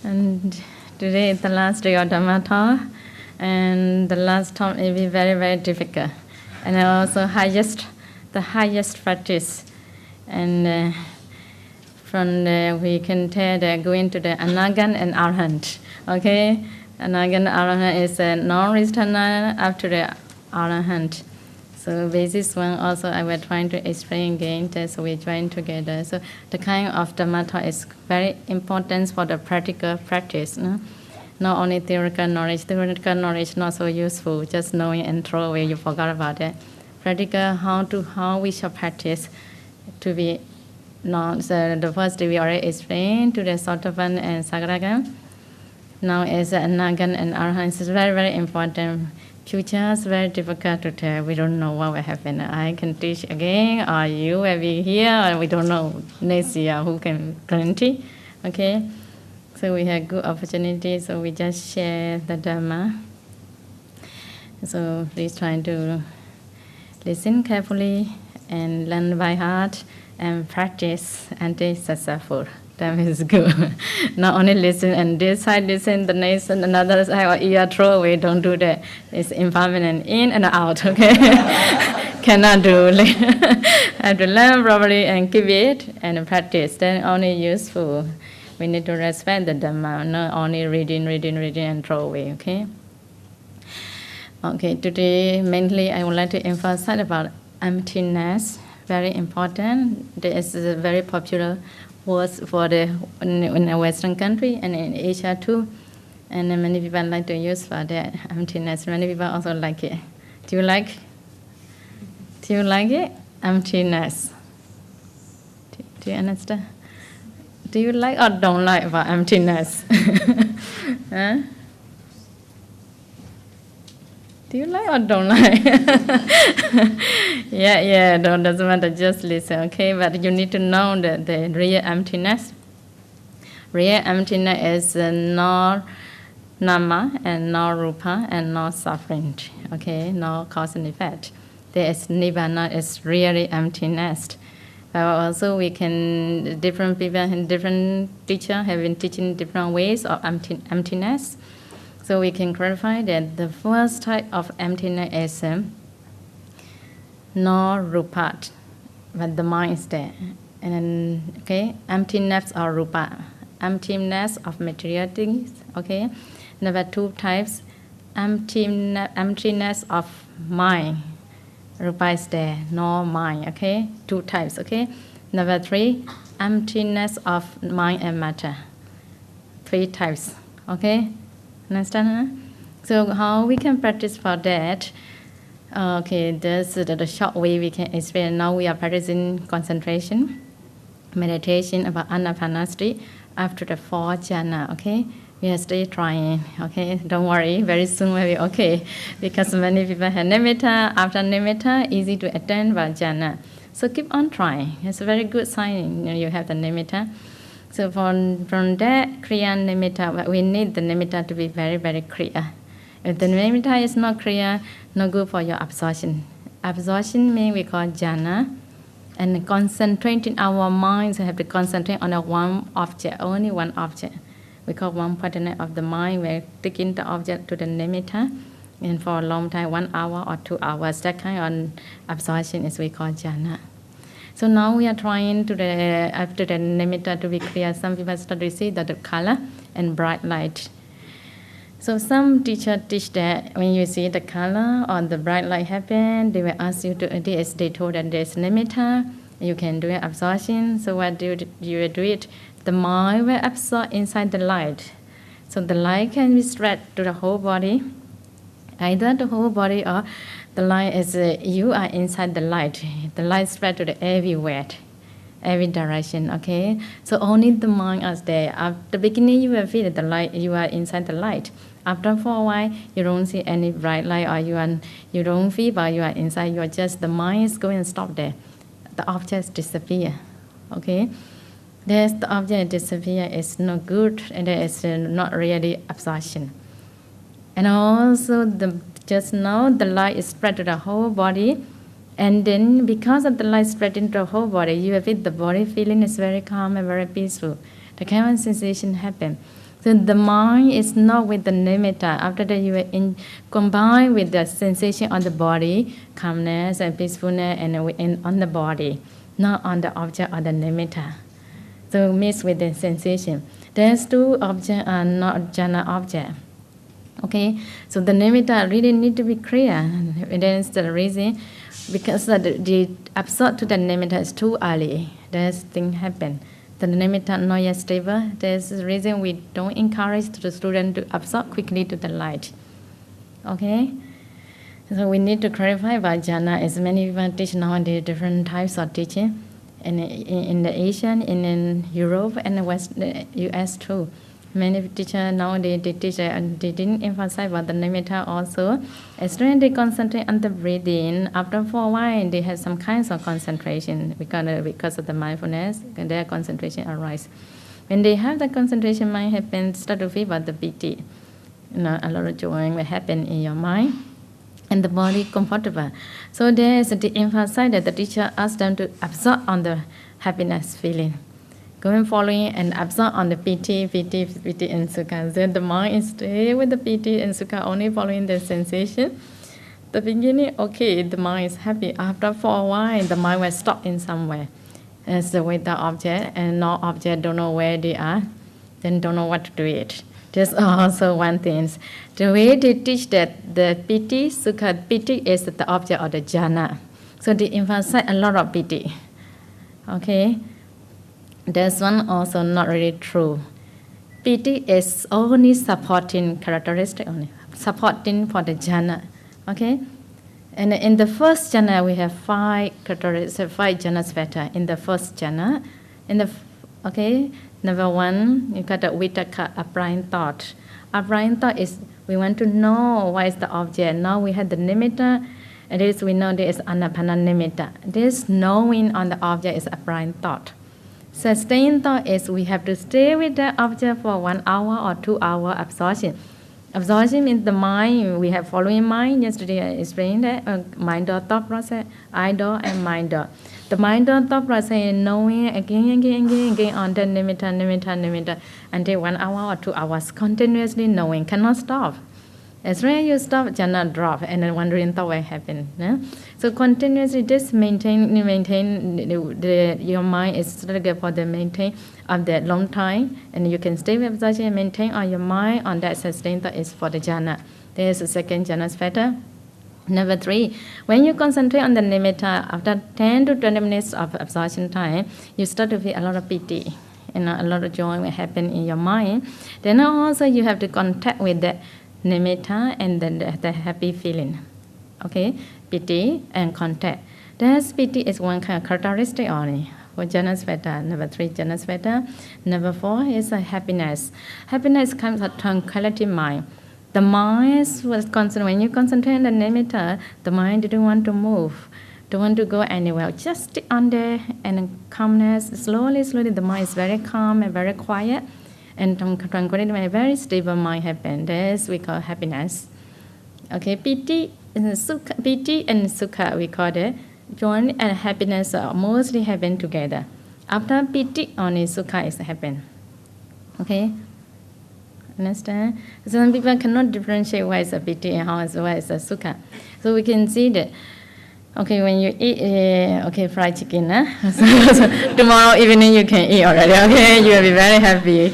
And today is the last day of Dhamma talk, and the last talk will be very, very difficult, and also the highest practice. And from there we can tell that going to the Anagan and Arahant. Okay, Anagan and Arahant is a non-returner after the Arahant. So basis one also I was trying to explain again, so we join together. So the kind of Dhamma talk is very important for the practical practice. No? Not only theoretical knowledge not so useful, just knowing and throw away, you forgot about it. Practical, how we shall practice to be not. So the first we already explained to the Sotapan and Sakaragan. Now is Anagan and Arahant. It's very, very important. Future is very difficult to tell. We don't know what will happen. I can teach again, or you will be here, or we don't know next year who can guarantee. Okay, so we have good opportunity. So we just share the Dhamma. So please try to listen carefully and learn by heart and practice until successful. That is good. Not only listen and this side listen, the next and another side or ear throw away. Don't do that. It's impermanent, in and out. Okay, cannot do. Have to learn properly and keep it and practice. Then only useful. We need to respect the Dhamma, not only reading and throw away. Okay. Okay. Today mainly I would like to emphasize about emptiness. Very important. There is a very popular words for in a Western country and in Asia too, and many people like to use for that emptiness. Many people also like it. Do you like it? Emptiness. Do you understand? Do you like or don't like about emptiness? Huh? Do you like or don't like? Yeah, doesn't matter, just listen, okay? But you need to know the real emptiness. Real emptiness is no nama and no rupa and no suffering, okay? No cause and effect. There is nibbana, is really emptiness. But also we can, different people and different teachers have been teaching different ways of emptiness. So we can clarify that the first type of emptiness is no rupa, but the mind is there. And okay, emptiness or rupa, emptiness of material things. Okay, number two types, emptiness of mind. Rupa is there, no mind. Okay, two types. Okay, number three, emptiness of mind and matter. Three types. Okay. Understand? Huh? So how we can practice for that? Okay, this is the short way we can explain. Now we are practicing concentration, meditation about anapanasati after the 4 jhana. Okay, we are still trying. Okay, don't worry. Very soon we'll be okay, because many people have nimitta. After nimitta, easy to attain by jhana. So keep on trying. It's a very good sign. You have the nimitta. So from that kriya nimitta, we need the nimitta to be very, very clear. If the nimitta is not clear, no good for your absorption. Absorption means we call jhana, and concentrating our minds, we have to concentrate on one object, only one object. We call one partner of the mind. We're taking the object to the nimitta, and for a long time, 1 hour or 2 hours, that kind of absorption is we call jhana. So now we are trying to after the nimitta to be clear. Some people start to see the color and bright light. So some teachers teach that when you see the color or the bright light happen, they will ask you to. They told that there's nimitta, you can do absorption. So what do you do it? The mind will absorb inside the light. So the light can be spread to the whole body, either the whole body or the light is you are inside the light. The light spread to the everywhere, every direction. Okay, so only the mind is there. At the beginning, you will feel the light. You are inside the light. After for a while, you don't see any bright light, or you don't feel, but you are inside. You are just the mind is going to stop there. The objects disappear. Okay, there's the object disappear. It's not good, and there is not really absorption. And also just now the light is spread to the whole body, And then because of the light spreading to the whole body, you have it, the body feeling is very calm and very peaceful. The kind of sensation happen. So the mind is not with the nimitta. After that, you are combine with the sensation on the body, calmness and peacefulness, and on the body, not on the object or the nimitta. So mix with the sensation. There's two objects are not jhana object. Okay, so the nimitta really need to be clear. That's the reason, because the absorb to the nimitta is too early. There's thing happen. The nimitta not yet stable. There's the reason we don't encourage the student to absorb quickly to the light. Okay, so we need to clarify about jhana. As many people teach nowadays different types of teaching, and in the Asian, in Europe, and the West, US too. Many teachers nowadays they teach and they didn't emphasize about the nimitta also. As students they concentrate on the breathing. After for a while they have some kinds of concentration because of the mindfulness. And their concentration arise. When they have the concentration, mind happens start to feel about the piti. A lot of joy will happen in your mind, and the body comfortable. So there is the emphasis that the teacher asks them to absorb on the happiness feeling. Going following and absorb on the piti and sukha. Then the mind is stay with the piti and sukha, only following the sensation. The beginning, okay, the mind is happy. After for a while, the mind will stop in somewhere. As the with the object, and no object don't know where they are, then don't know what to do it. There's also one thing. The way they teach that the piti, sukha, piti is the object of the jhana. So they emphasize a lot of piti. Okay. This one also not really true. Piti is only supporting characteristic only, supporting for the jhana. Okay? And in the first jhana we have 5 characteristics, 5 jhanas vata. In the first jhana, okay, number 1, you got the vitaka, upright thought. Upright thought is we want to know what is the object. Now we have the nimitta, and this we know there is anapanna nimitta. This knowing on the object is upright thought. Sustained thought is we have to stay with the object for 1 hour or 2 hour absorption. Absorption means the mind, we have following mind. Yesterday I explained that mind or thought process, idle and mind or. The mind or thought process is knowing again on the nimitta until 1 hour or 2 hours, continuously knowing, cannot stop. As soon as you stop, jhana drop, and then wandering thought will happen. So continuously, just maintain your mind is strategy for the maintain of that long time, and you can stay with absorption and maintain on your mind on that sustained thought is for the jhana. There is a second jhana better. Number 3, when you concentrate on the nimitta, after 10 to 20 minutes of absorption time, you start to feel a lot of piti, and a lot of joy will happen in your mind. Then also you have to contact with the nimitta and then the happy feeling. Okay, piti and contact. That piti is one kind of characteristic only for jhanas vata. Number 3, jhanas vata. Number 4 is a happiness. Happiness comes from tranquility mind. The mind was concerned when you concentrate on the nimitta, the mind didn't want to move, don't want to go anywhere. Just stick on there and calmness. Slowly, the mind is very calm and very quiet. And tranquility, a very stable mind happen. That's we call happiness. Okay, piti and sukha we call it. Joy and happiness are mostly happen together. After piti, only sukha is happen. Okay, understand? Some people cannot differentiate what is a piti and what is a sukha. So we can see that. Okay, when you eat, fried chicken, so tomorrow evening you can eat already. Okay, you will be very happy.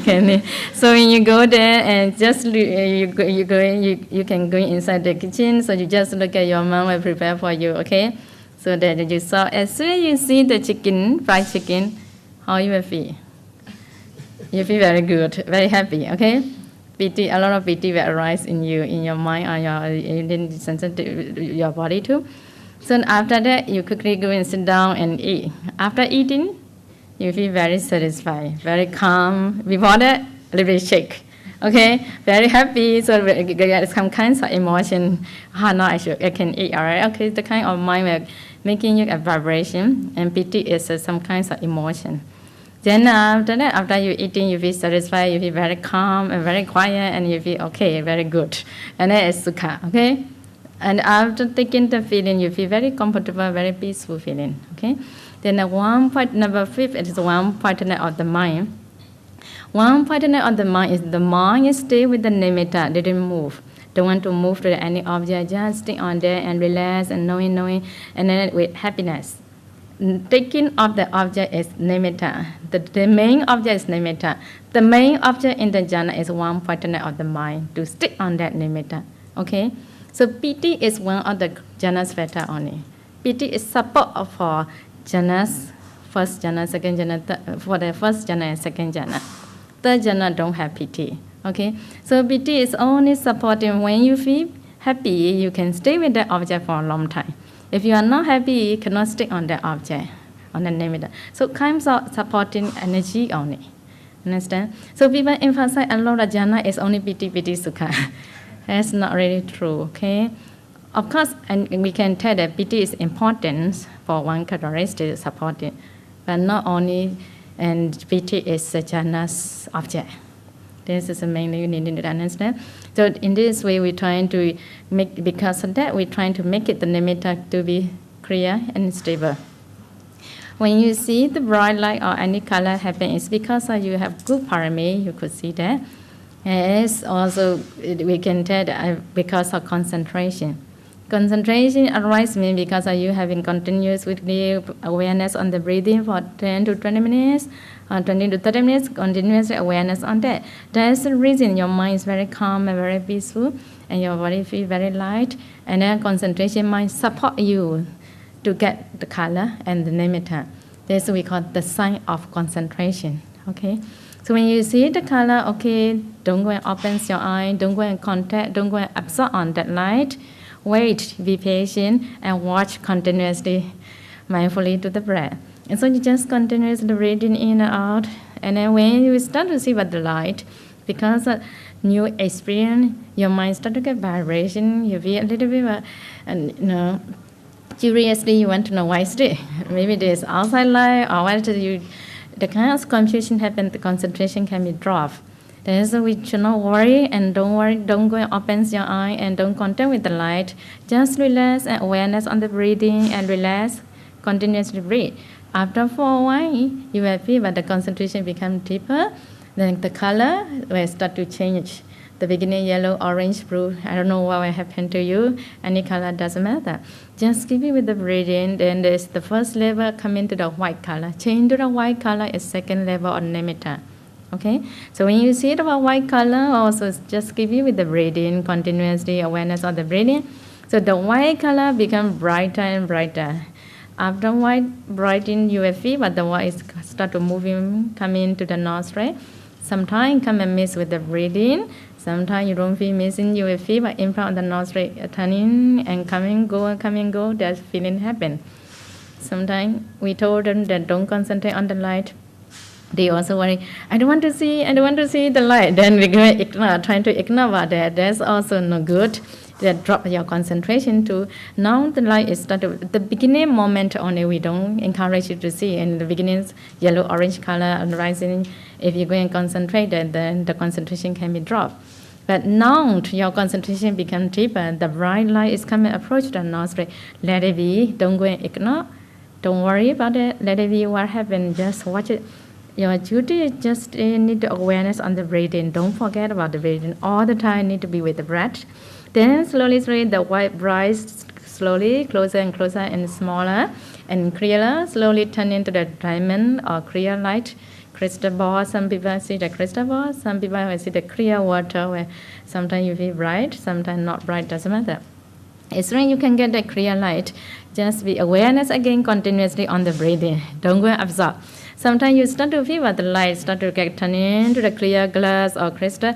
So when you go there and just you can go inside the kitchen. So you just look at your mom will prepare for you. Okay, so that you saw as soon as you see the chicken, fried chicken, how you will feel? You feel very good, very happy. Okay, piti, a lot of piti will arise in you, in your mind, or your body too. So after that, you quickly go and sit down and eat. After eating, you feel very satisfied, very calm. Before that, a little bit shake. Okay, very happy. So get some kinds of emotion. Now I can eat, all right? Okay, the kind of mind will making you a vibration, and piti is some kinds of emotion. Then after that, after you eating, you feel satisfied, you feel very calm and very quiet, and you feel okay, very good. And that is sukha, okay? And after taking the feeling, you feel very comfortable, very peaceful feeling. Okay. Then one point number 5 is one partner of the mind. One partner of the mind is the mind stay with the nimitta, didn't move. Don't want to move to any object, just stay on there and relax and knowing, and then with happiness. Taking of the object is nimitta. The main object is nimitta. The main object in the jhana is one partner of the mind to stick on that nimitta. Okay? So piti is one of the jhana's factor only. Piti is support for jhanas, first jhana, second jhana, for the first jhana and second jhana. Third jhana don't have piti. Okay? So piti is only supporting when you feel happy, you can stay with that object for a long time. If you are not happy, you cannot stick on that object, on the nimitta. So kinds of supporting energy only. Understand? So people emphasize a lot that jhana is only piti, sukha. That's not really true, okay? Of course, and we can tell that piti is important for one characteristic to support it, but not only, and piti is a jhana's object. This is mainly you need to understand. So in this way, we're trying to make, because of that, we're trying to make it the nimitta to be clear and stable. When you see the bright light or any color happen, it's because you have good parami, you could see that. And it's also, we can tell that because of concentration. Concentration arises means because you having continuous weekly awareness on the breathing for 10 to 20 minutes, or 20 to 30 minutes, continuous awareness on that. That's the reason your mind is very calm and very peaceful, and your body feels very light, and then concentration mind support you to get the color and the nimitta. That's what we call the sign of concentration, okay? So when you see the color, okay, don't go and open your eye, don't go and contact, don't go and absorb on that light. Wait, be patient, and watch continuously, mindfully to the breath. And so you just continuously breathing in and out. And then when you start to see what the light, because of new experience, your mind start to get vibration, you feel a little bit, and curiously you want to know why is it. Maybe there's outside light, or what you, the kind of confusion happens, the concentration can be dropped. So we should not worry, and don't worry, don't go and open your eye and don't contact with the light. Just relax and awareness on the breathing and relax, continuously breathe. After for a while, you will feel that the concentration becomes deeper, then the color will start to change. The beginning yellow, orange, blue, I don't know what will happen to you, any color doesn't matter. Just keep it with the breathing, then there's the first level come into the white color. Change to the white color is second level on nimitta. Okay, so when you see the white color, also just keep it with the breathing, continuously awareness of the breathing. So the white color becomes brighter and brighter. After white brightening, you will feel but the white start to moving, coming to the nostril. Sometimes come and mix with the breathing. Sometimes you don't feel missing, you will feel but in front of the nostril turning and coming, go, that feeling happen. Sometimes we told them that don't concentrate on the light. They also worry, I don't want to see the light. Then we go ignore, trying to ignore about that. That's also no good. That drop your concentration to, now the light is started, the beginning moment only we don't encourage you to see. In the beginning, yellow, orange color rising, if you go and concentrate, then the concentration can be dropped. But now your concentration becomes deeper, the bright light is coming, approach the nostril. Let it be, don't go and ignore. Don't worry about it, let it be what happened, just watch it. Your duty is just need the awareness on the breathing. Don't forget about the breathing. All the time need to be with the breath. Then slowly the white bright slowly closer and closer and smaller and clearer. Slowly turn into the diamond or clear light, crystal ball. Some people see the crystal ball. Some people will see the clear water where sometimes you feel bright, sometimes not bright. Doesn't matter. As soon as you can get the clear light, just be awareness again continuously on the breathing. Don't go and absorb. Sometimes you start to feel that the light start to get turned into the clear glass or crystal,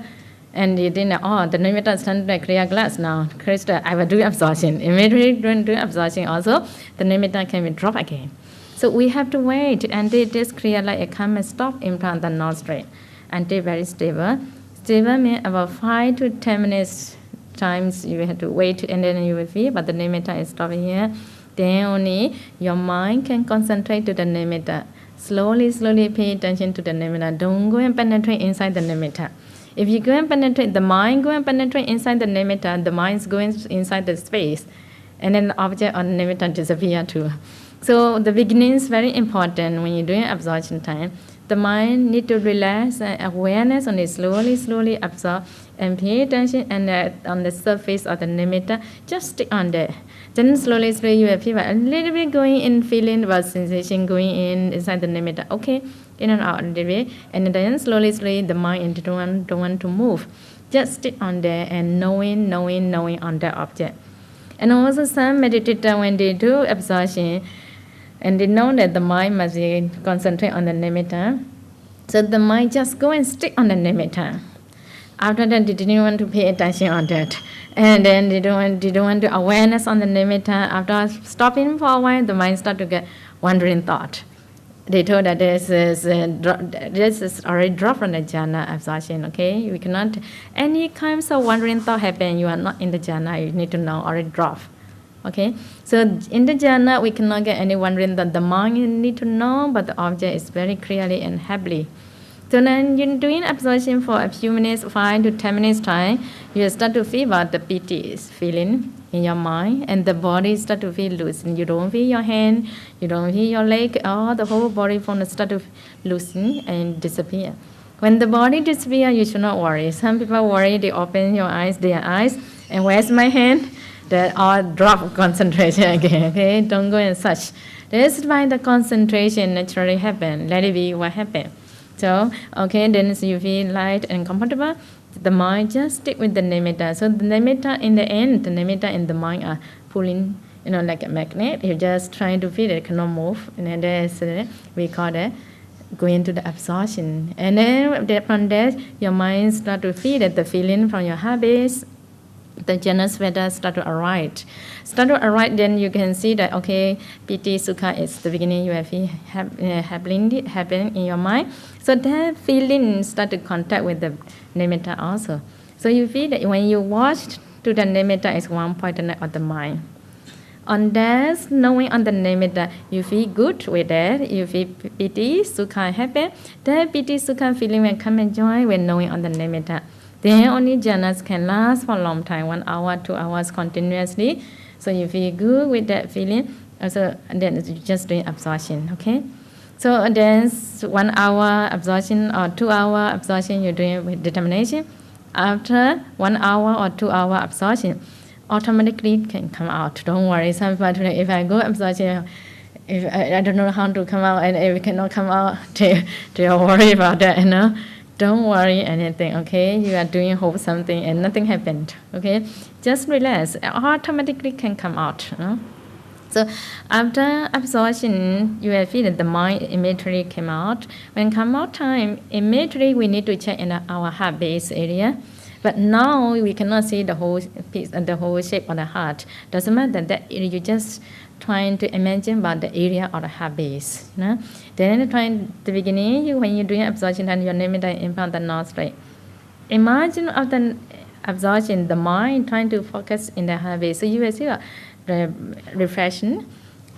and you think, oh, the nimitta is turned to the clear glass now. Crystal, I will do absorption. Immediately do absorption also, the nimitta can be dropped again. So we have to wait until this clear light come and stop in front of the nostril until very stable. Stable means about 5 to 10 minutes times you have to wait, and then you will feel, but the nimitta is stopping here. Then only your mind can concentrate to the nimitta. Slowly pay attention to the nimitta. Don't go and penetrate inside the nimitta. If you go and penetrate the mind, go and penetrate inside the nimitta, the mind is going inside the space, and then the object or the nimitta disappear too. So the beginning is very important when you're doing absorption time. The mind need to relax and awareness on it, slowly absorb and pay attention, and on the surface of the nimitta, just stick on there. Then slowly you will feel a little bit going in, feeling about sensation going in inside the nimitta. Okay, in and out a little bit, and then slowly the mind don't want to move. Just stick on there and knowing on that object. And also some meditators, when they do absorption, and they know that the mind must concentrate on the nimitta, so the mind just go and stick on the nimitta. After that, they didn't want to pay attention on that, and then they don't want to awareness on the nimitta. After stopping for a while, the mind start to get wandering thought. They told that this is already dropped from the jhana absorption. Okay, we cannot any kinds of wandering thought happen. You are not in the jhana. You need to know already dropped. Okay, so in the jhana we cannot get any wandering thought. The mind you need to know, but the object is very clearly and happily. So then you're doing absorption for a few minutes, 5 to 10 minutes time, you start to feel what the piti is feeling in your mind, and the body start to feel loosen. You don't feel your hand, you don't feel your leg, all the whole body from start to loosen and disappear. When the body disappears, you should not worry. Some people worry, they open their eyes, and where's my hand? They all drop concentration again, okay? Don't go and search. This is why the concentration naturally happen. Let it be what happened. So, okay, then you feel light and comfortable. The mind just stick with the nimitta. So the nimitta in the end, the nimitta and the mind are pulling, like a magnet. You're just trying to feel it, cannot move. And then there's, we call that going to the absorption. And then from there, your mind start to feel that the feeling from your habits, the Jhana Sveta start to arrive. Then you can see that, okay, piti, sukha is the beginning you have happening in your mind. So that feeling start to contact with the nimitta also. So you feel that when you watch to the nimitta is one point of the mind. On that, knowing on the nimitta, you feel good with that. You feel piti, sukha, happy. That piti, sukha feeling will come and join when knowing on the nimitta. Then only jhanas can last for a long time, 1 hour, 2 hours continuously. So you feel good with that feeling. Also, then you're just doing absorption, okay? So then 1 hour absorption or 2 hour absorption, you're doing with determination. After 1 hour or 2 hour absorption, automatically it can come out. Don't worry. Some people today, if I go absorption, if I don't know how to come out, and if it cannot come out, they are worried about that, Don't worry anything, okay? You are doing hope something and nothing happened, okay? Just relax. Automatically can come out. So after absorption, you will feel that the mind immediately came out. When come out time, immediately we need to check in our heart base area. But now we cannot see the whole piece and the whole shape of the heart. Doesn't matter that you just trying to imagine about the area of the heart base. Then trying the beginning, when you're doing absorption and your nimitta in front of the nostril. Imagine after absorption, the mind trying to focus in the heart base. So you will see the reflection,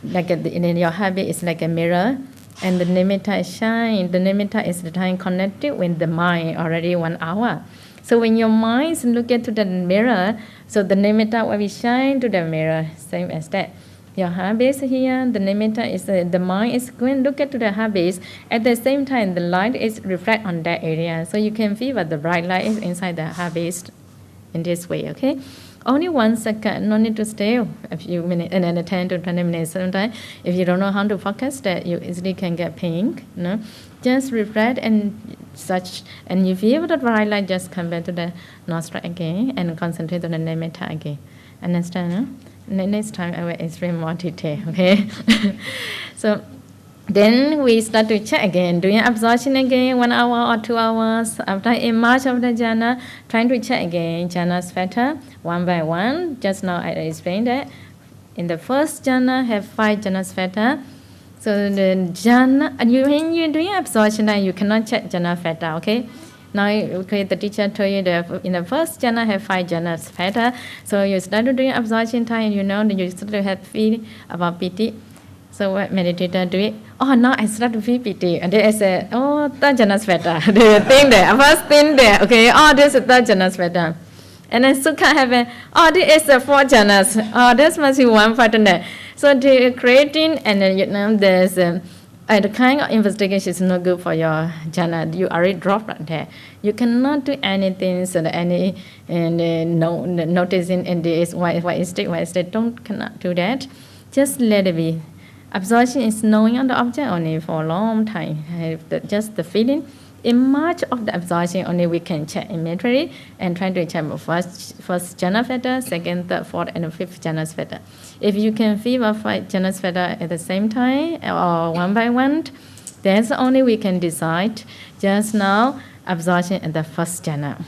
like in your heart base is like a mirror, and the nimitta is shine. The nimitta is the time connected with the mind already 1 hour. So when your mind look into the mirror, so the nimitta will be shine to the mirror, same as that. Your heart base here, the nimitta is the mind is going to look at the heart base. At the same time, the light is reflect on that area, so you can feel what the bright light is inside the heart base in this way. Okay, only 1 second, no need to stay a few minutes, and then 10 to 20 minutes. Sometimes, if you don't know how to focus, that you easily can get pain. Just reflect and such, and you feel the bright light. Just come back to the nostril again and concentrate on the nimitta again. Understand? Next time I will explain more detail, okay? So then we start to check again, doing absorption again, 1 hour or 2 hours. After emerge of the jhana, trying to check again, jhana sveta, one by one. Just now I explained that. In the first jhana, have 5 jhana sveta. So the jhana, when you're doing absorption, you cannot check jhana sveta, okay? Now, okay, the teacher told you that in the first jhana have 5 jhana sveta. So you start doing absorption time, that you start to have feeling about piti. So what meditator do it? oh, now I start to feel pity. And then I say, oh, third jhana better. They think that, first thing there, okay, oh, this is third jhana better. And then Sukha happen, oh, this is the fourth jhana. Oh, this must be one partner. So they're creating, and then there's the kind of investigation is not good for your jhana. You already dropped right there. You cannot do anything, so that any noticing in this, why is it, cannot do that. Just let it be. Absorption is knowing on the object only for a long time. Just the feeling. In much of the absorption only we can check immediately and try to check first jhana fetter, second, third, fourth, and fifth jhana fetter. If you can feel all five jhana fetter at the same time or one by one, that's only we can decide. Just now, absorption at the first jhana.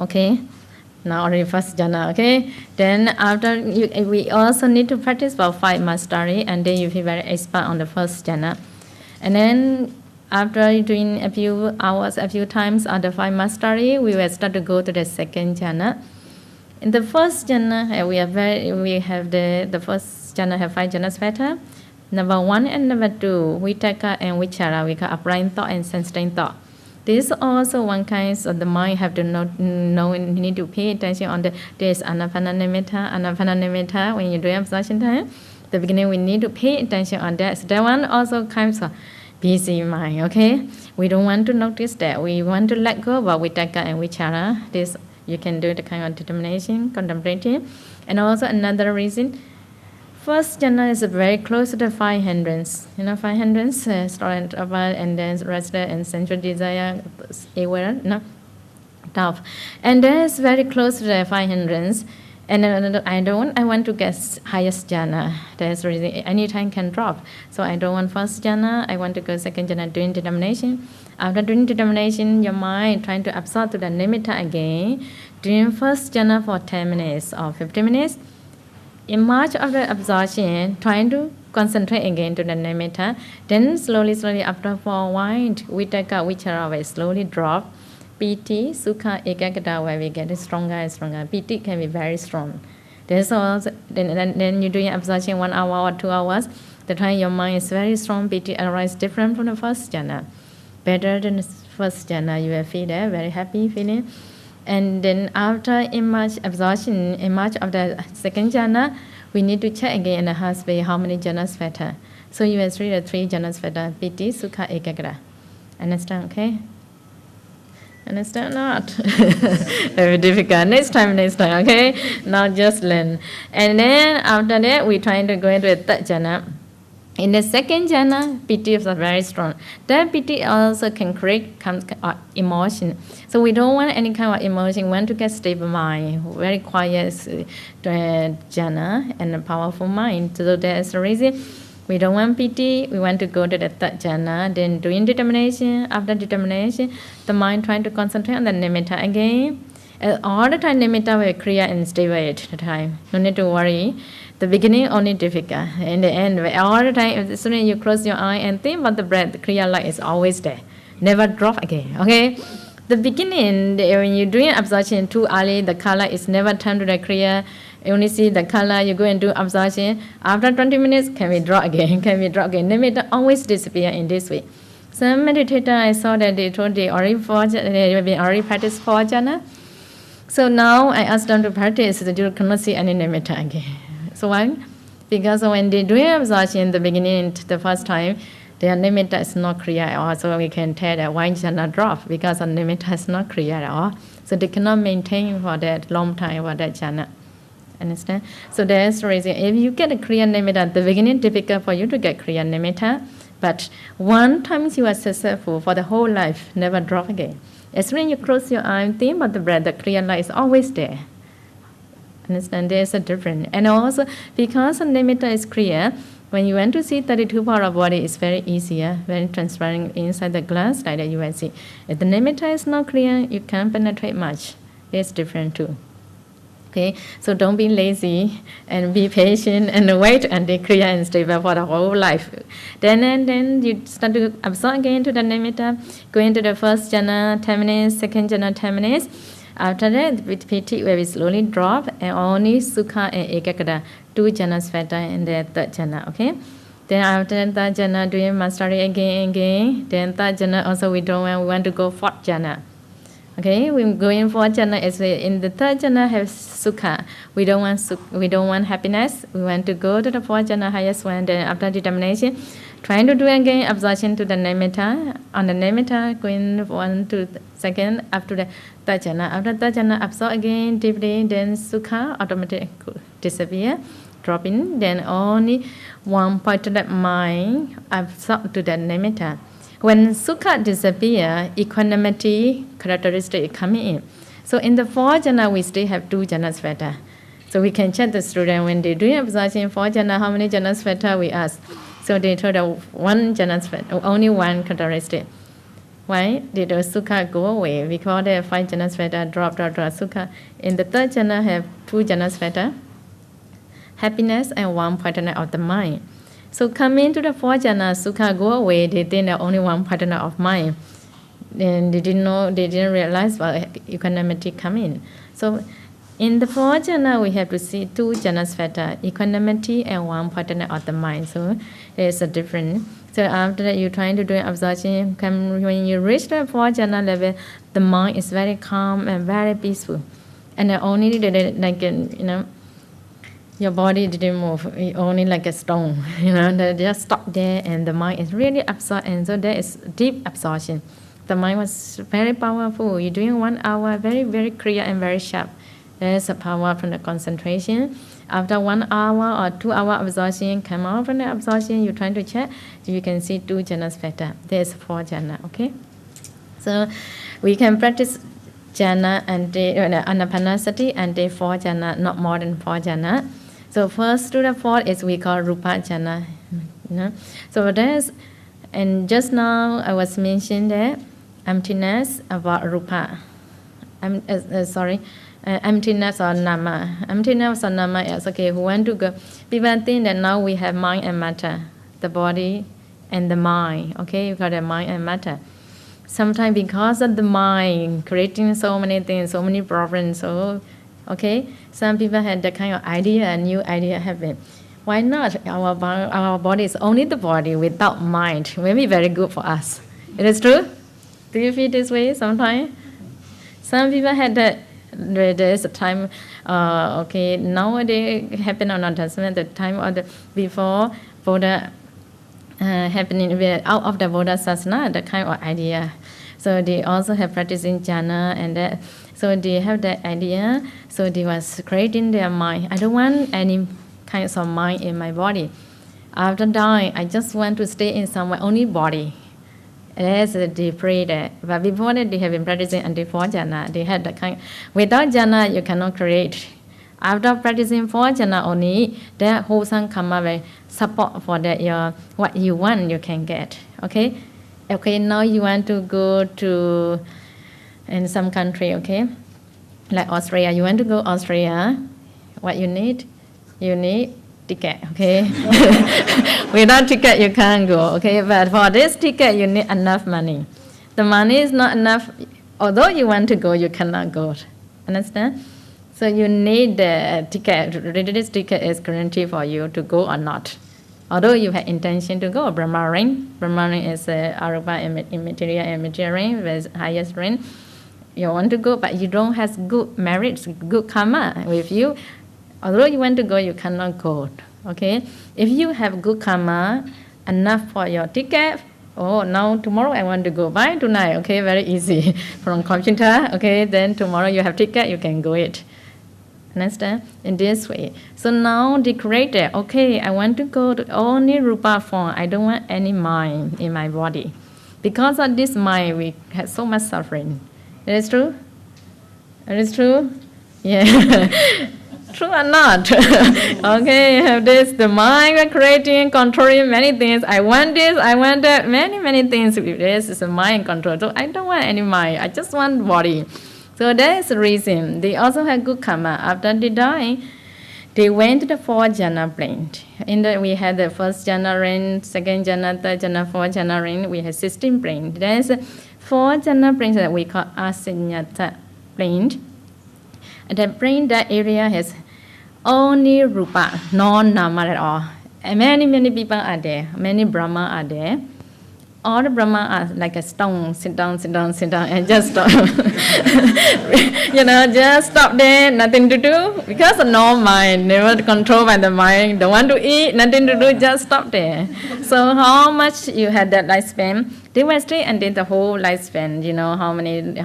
Okay? Now already first jhana, okay? Then after, we also need to practice for 5 mastery, and then you feel very expert on the first jhana. And then after doing a few hours, a few times on the 5 mastery, we will start to go to the second jhana. In the first jhana, we have the first jhana have 5 jhana fetter. Number 1 and number 2, Vitaka and Vichara, we call upright thought and sustained thought. This is also one kind of the mind have to know, need to pay attention on this Anapana Nimitta, when you do absorption time. The beginning we need to pay attention on that. So that one also comes of busy mind, okay? We don't want to notice that. We want to let go about Vitaka and Vichara. This you can do the kind of determination, contemplative. And also another reason, first jhana is very close to the 5 hindrance. 5 hindrance, storage of and then rest and sensual desire, aware, tough. And that is very close to the 5 hindrance. And I want to get highest jhana. That's the reason anytime can drop. So I don't want first jhana, I want to go second jhana doing determination. After doing determination, your mind trying to absorb to the nimitta again. Doing first jhana for 10 minutes or 15 minutes. In much of the absorption, trying to concentrate again to the nimitta. Then slowly after for a while, Vitaka, Vichara will slowly drop. Piti, Sukha, Ekagata, where we get stronger and stronger. Piti can be very strong. There's also, then you're doing absorption 1 hour or 2 hours. The time your mind is very strong, Piti arises different from the first jhana. Better than the first jhana, you will feel there, very happy feeling. And then after in much absorption, in much of the second jhana, we need to check again in the heart space how many jhanas fetter. So you will see the 3 jhanas fetter, Piti, Sukha, Ekagata. Understand, okay? Understand not? Very difficult. Next time, okay? Now just learn. And then after that, we trying to go into the third jhana. In the second jhana, piti is very strong. That piti also can create emotion. So we don't want any kind of emotion. We want to get stable mind, very quiet jhana, and a powerful mind. So that's the reason. We don't want piti, we want to go to the third jhana, then doing determination. After determination, the mind trying to concentrate on the nimitta again. And all the time nimitta will clear and stable at the time. No need to worry. The beginning only difficult. In the end, all the time, as soon as you close your eye and think about the breath, the clear light is always there. Never drop again, okay? The beginning, when you're doing absorption too early, the color is never turned to the clear. You only see the color, you go and do absorption. After 20 minutes, can we draw again? Nimitta always disappear in this way. Some meditator, I saw that they told they already practiced 4 jhana. So now I asked them to practice, so you cannot see any nimitta again. So why? Because when they do absorption in the beginning, the first time, their nimitta is not clear at all. So we can tell that why jhana drop, because the nimitta is not clear at all. So they cannot maintain for that long time for that jhana. Understand? So that's the reason. If you get a clear nimitta at the beginning, difficult for you to get clear nimitta. But one time you are successful for the whole life, never drop again. As soon as you close your eye and think about the breath, the clear light is always there. Understand? There's a difference. And also, because the nimitta is clear, when you want to see 32 part of body, it's very easier, very transparent inside the glass, like that you will see. If the nimitta is not clear, you can't penetrate much. It's different too. Okay, so don't be lazy and be patient and wait until clear and stable for the whole life. Then you start to absorb again to the nimitta, go into the first jhana 10 minutes, second jhana 10 minutes. After that, with piti, where we slowly drop, and only sukha and ekagata, 2 jhanas fetter in the third jhana. Okay, Then after third jhana, doing mastery again. Then third jhana also we want to go fourth jhana. Okay, we go in fourth jhana. Is in the third jhana have sukha. We don't want happiness. We want to go to the fourth jhana, highest one. Then after determination, trying to do again absorption to the nimitta. On the nimitta, going 1 to second up to the third jhana. After third jhana, absorb again deeply. Then sukha automatically disappear, drop in. Then only one point to that mind absorb to the nimitta. When sukha disappear, equanimity characteristic coming in. So in the fourth jhana, we still have 2 jhanas vata. So we can check the student when they do absorption in fourth jhana, how many jhanas vata we ask. So they told us 1 jhanas vata, only 1 characteristic. Why did the sukha go away? Because the 5 jhanas vata drop sukha. In the third jhana have 2 jhanas vata, happiness and 1 partner of the mind. So coming to the fourth jhana, sukha go away, they think that only 1 partner of mind. Then they didn't realize equanimity come in. So in the fourth jhana, we have to see 2 jhanas vata, equanimity and 1 partner of the mind. So there's a difference. So after that, you're trying to do absorption. When you reach the fourth jhana level, the mind is very calm and very peaceful. And only your body didn't move, only like a stone. They just stop there, and the mind is really absorbed. And so there is deep absorption. The mind was very powerful. You're doing 1 hour, very, very clear and very sharp. There's a power from the concentration. After 1 hour or 2 hour absorption, come out from the absorption, you're trying to check, you can see 2 jhanas vata. There's 4 jhana, okay? So we can practice jhana and anapanasati and day 4 jhana, not more than 4 jhana. So first to the fourth is we call rupa jhana. So there's, and just now I was mentioning that emptiness about rupa. Emptiness or nama. Emptiness or nama is okay. Who want to go? People think that now we have mind and matter, the body and the mind. Okay, you got the mind and matter. Sometimes because of the mind creating so many things, so many problems. So, okay, some people had the kind of idea, a new idea happen. Why not? Our body is only the body without mind. Maybe very good for us. It is true. Do you feel this way sometimes? Some people had that. There is a time, okay, nowadays happen on attachment, the time of the before Buddha happening out of the Buddha Sasana, the kind of idea. So they also have practicing jhana and that. So they have that idea. So they was creating their mind. I don't want any kinds of mind in my body. After dying, I just want to stay in somewhere, only body. Yes, they pray that. But before that, they have been practicing until 4 jhana. They had the kind. Without jhana, you cannot create. After practicing 4 jhana only, that wholesome karma will support for that. What you want, you can get. Okay. Okay. Now you want to go to in some country. Okay, like Australia. You want to go Australia. What you need? You need ticket, okay? Without ticket, you can't go, okay? But for this ticket, you need enough money. The money is not enough. Although you want to go, you cannot go. Understand? So you need the ticket. This ticket is guaranteed for you to go or not. Although you have intention to go, Brahma ring. Brahma ring is Arupa immaterial and material ring, with highest ring. You want to go, but you don't have good merits, good karma with you. Although you want to go, you cannot go, okay? If you have good karma, enough for your ticket, oh, now tomorrow I want to go, buy tonight, okay, very easy. From computer, okay, then tomorrow you have ticket, you can go it. Understand? In this way. So now they created, okay, I want to go to only rupa form. I don't want any mind in my body. Because of this mind, we have so much suffering. It is true? It is true? Yeah. True or not? Okay, you have this, the mind creating, controlling many things. I want this, I want that, many things. This is a mind control. So I don't want any mind, I just want body. So that is the reason. They also have good karma. After they die, they went to the 4 jhana plane. We had the first jhana range, second jhana, third jhana, 4 jhana range. We have 16 planes. There's 4 jhana planes that we call asinyata plane. That plane, that area has only rupa, no nama at all. And many people are there. Many Brahma are there. All the Brahma are like a stone. Sit down, and just stop. Just stop there, nothing to do. Because no mind, never controlled by the mind. Don't want to eat, nothing to do, just stop there. So how much you had that lifespan? They will stay until the whole lifespan, how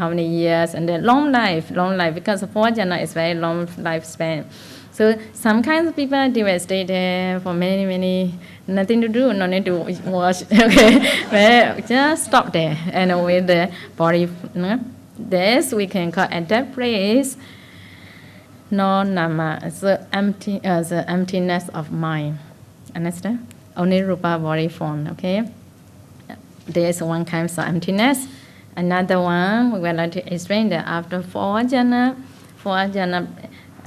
many years, and then long life, because the 4 jhana is very long lifespan. So some kinds of people, they will stay there for many, nothing to do, no need to watch, okay? But just stop there, and with the body, this we can call at that place, no nama, the emptiness of mind. Understand? Only rupa body form, okay? There is one kind of emptiness. Another one, we will like to explain that after 4 jhana,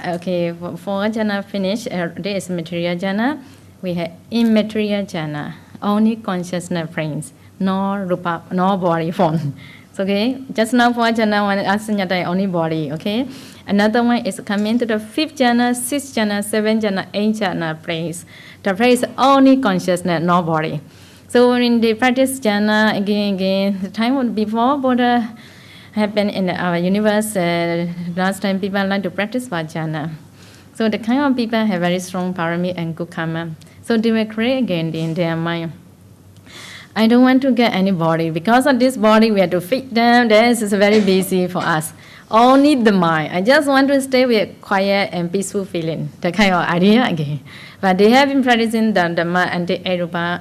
okay, 4 jhana finish, there is material jhana. We have immaterial jhana, only consciousness brains, no rupa, no body form. So, okay, just now 4 jhana, one asanyata, only body, okay? Another one is coming to the 5th jhana, 6th jhana, 7th jhana, 8th jhana place. The place only consciousness, no body. So in the practice jhana, again, the time before Buddha happened in our universe, last time people like to practice jhana. So the kind of people have very strong parami and good karma. So they will create again in their mind, I don't want to get any body. Because of this body, we have to feed them. This is very busy for us. Only the mind. I just want to stay with quiet and peaceful feeling. The kind of idea again. But they have been practicing the Dhamma and the Arupa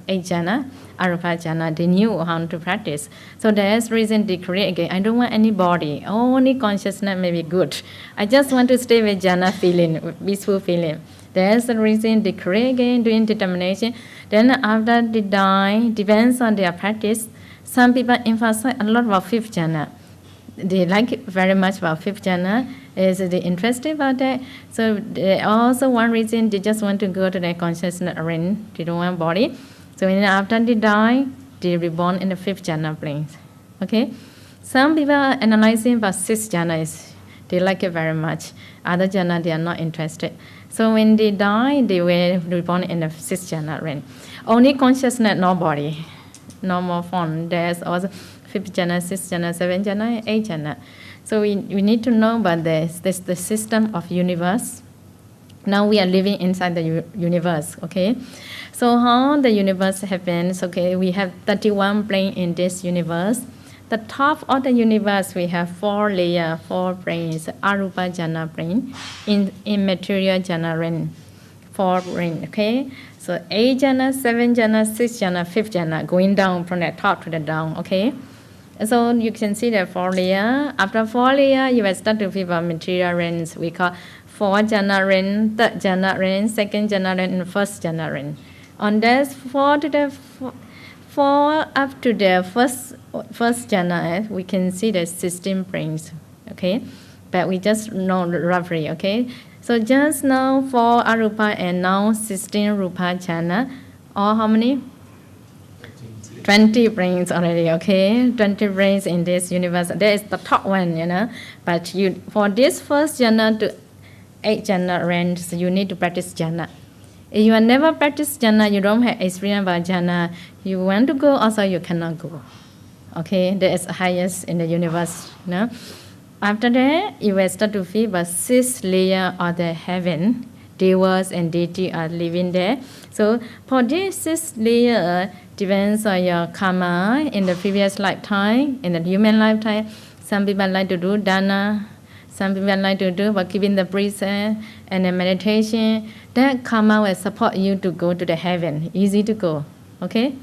jhana. They knew how to practice. So there's reason they create again. I don't want any body. Only consciousness may be good. I just want to stay with jhana feeling, with peaceful feeling. There's the reason they create again, doing determination. Then after they die, depends on their practice. Some people emphasize a lot about 5th jhana. They like it very much about 5th jhana. Is they interested about that? So they also one reason they just want to go to their consciousness realm. They don't want body. So when after they die, they reborn in the 5th jhana planes. Okay. Some people are analyzing about 6th jhana. They like it very much. Other jhana they are not interested. So when they die, they will reborn in the 6th jhana realm. Only consciousness, no body, no more form. There's also 5th jhana, 6th jhana, 7th jhana, 8th jhana. So we need to know about this. This is the system of universe. Now we are living inside the universe, okay? So how the universe happens, okay, we have 31 planes in this universe. The top of the universe, we have 4 layers, 4 planes, Arupa jhana plane, in immaterial jhana realm, 4 planes, okay? So 8 jhana, 7 jhana, 6 jhana, 5th jhana, going down from the top to the down, okay? So you can see the 4 layers. After 4 layers, you will start to feel material realms. We call 4th jhana realm, 3rd jhana realm, 2nd jhana realm, and 1st jhana realm. On this 4 up to the first jhana, we can see the 16 planes, okay? But we just know roughly, okay? So just now 4 arupa and now 16 rupa jhana. Or how many? 20 brains already, okay? 20 brains in this universe. That is the top one, But for this first jhana to 8 jhana range, you need to practice jhana. If you have never practiced jhana, you don't have experience about jhana, you want to go, also you cannot go. Okay, that is highest in the universe. After that, you will start to feel about 6 layers of the heaven. Devas and deity are living there. So for this 6 layers, depends on your karma in the previous lifetime, in the human lifetime. Some people like to do dana. Some people like to do by keeping the precept and the meditation. That karma will support you to go to the heaven. Easy to go, okay?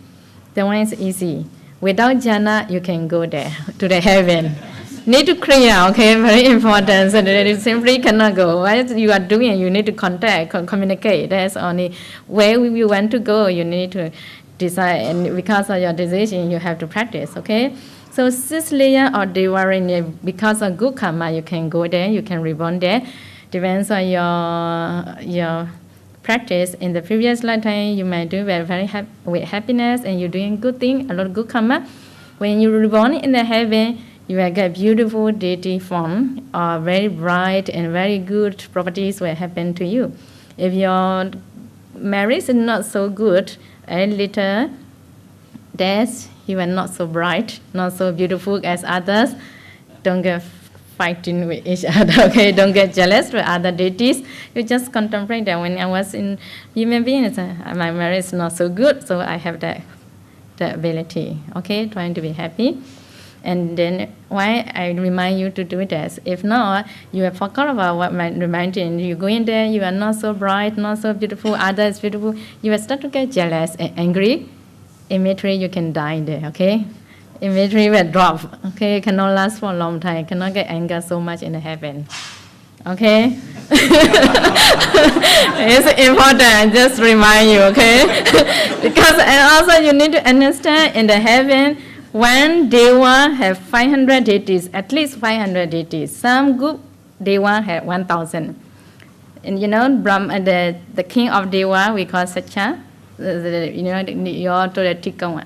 The one is easy. Without jhana, you can go there, to the heaven. Need to clear, okay? Very important. So that you simply cannot go. What you are doing, you need to contact, communicate. That's only where you want to go, you need to decide. And because of your decision, you have to practice, okay? So 6 layers of Devarini, because of good karma, you can go there, you can reborn there. Depends on your practice. In the previous lifetime, you might do very with happiness and you're doing good thing, a lot of good karma. When you reborn in the heaven, you will get beautiful deity form, very bright and very good properties will happen to you. If your marriage is not so good, a little days you are not so bright, not so beautiful as others. Don't get fighting with each other, okay? Don't get jealous with other deities. You just contemplate that when I was in human beings, my marriage is not so good, so I have the ability, okay? Trying to be happy. And then why I remind you to do this? If not, you have forgot about what my reminding. You go in there, you are not so bright, not so beautiful, others beautiful. You will start to get jealous and angry. Immediately you can die there, okay? Immediately will drop, okay? It cannot last for a long time. You cannot get anger so much in the heaven, okay? It's important, I just remind you, okay? Because, and also you need to understand in the heaven, one Deva have 500 deities, at least 500 deities. Some group Deva have 1,000. And you know, the king of Deva, we call Sacha, you know, your to the Tikong.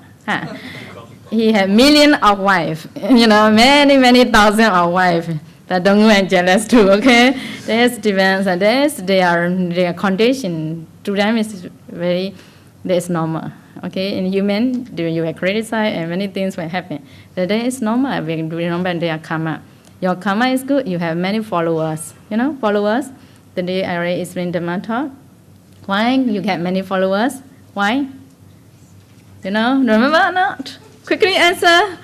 He had millions of wives, you know, many thousands of wives. That don't get jealous too, okay? There's depends, and their condition to them is that's normal. Okay, in human, you will criticize and many things will happen. That is normal. We remember their karma. Your karma is good. You have many followers. You know, followers. The day I already explained the matter. Why you get many followers? Why? You know, remember or not? Quickly answer.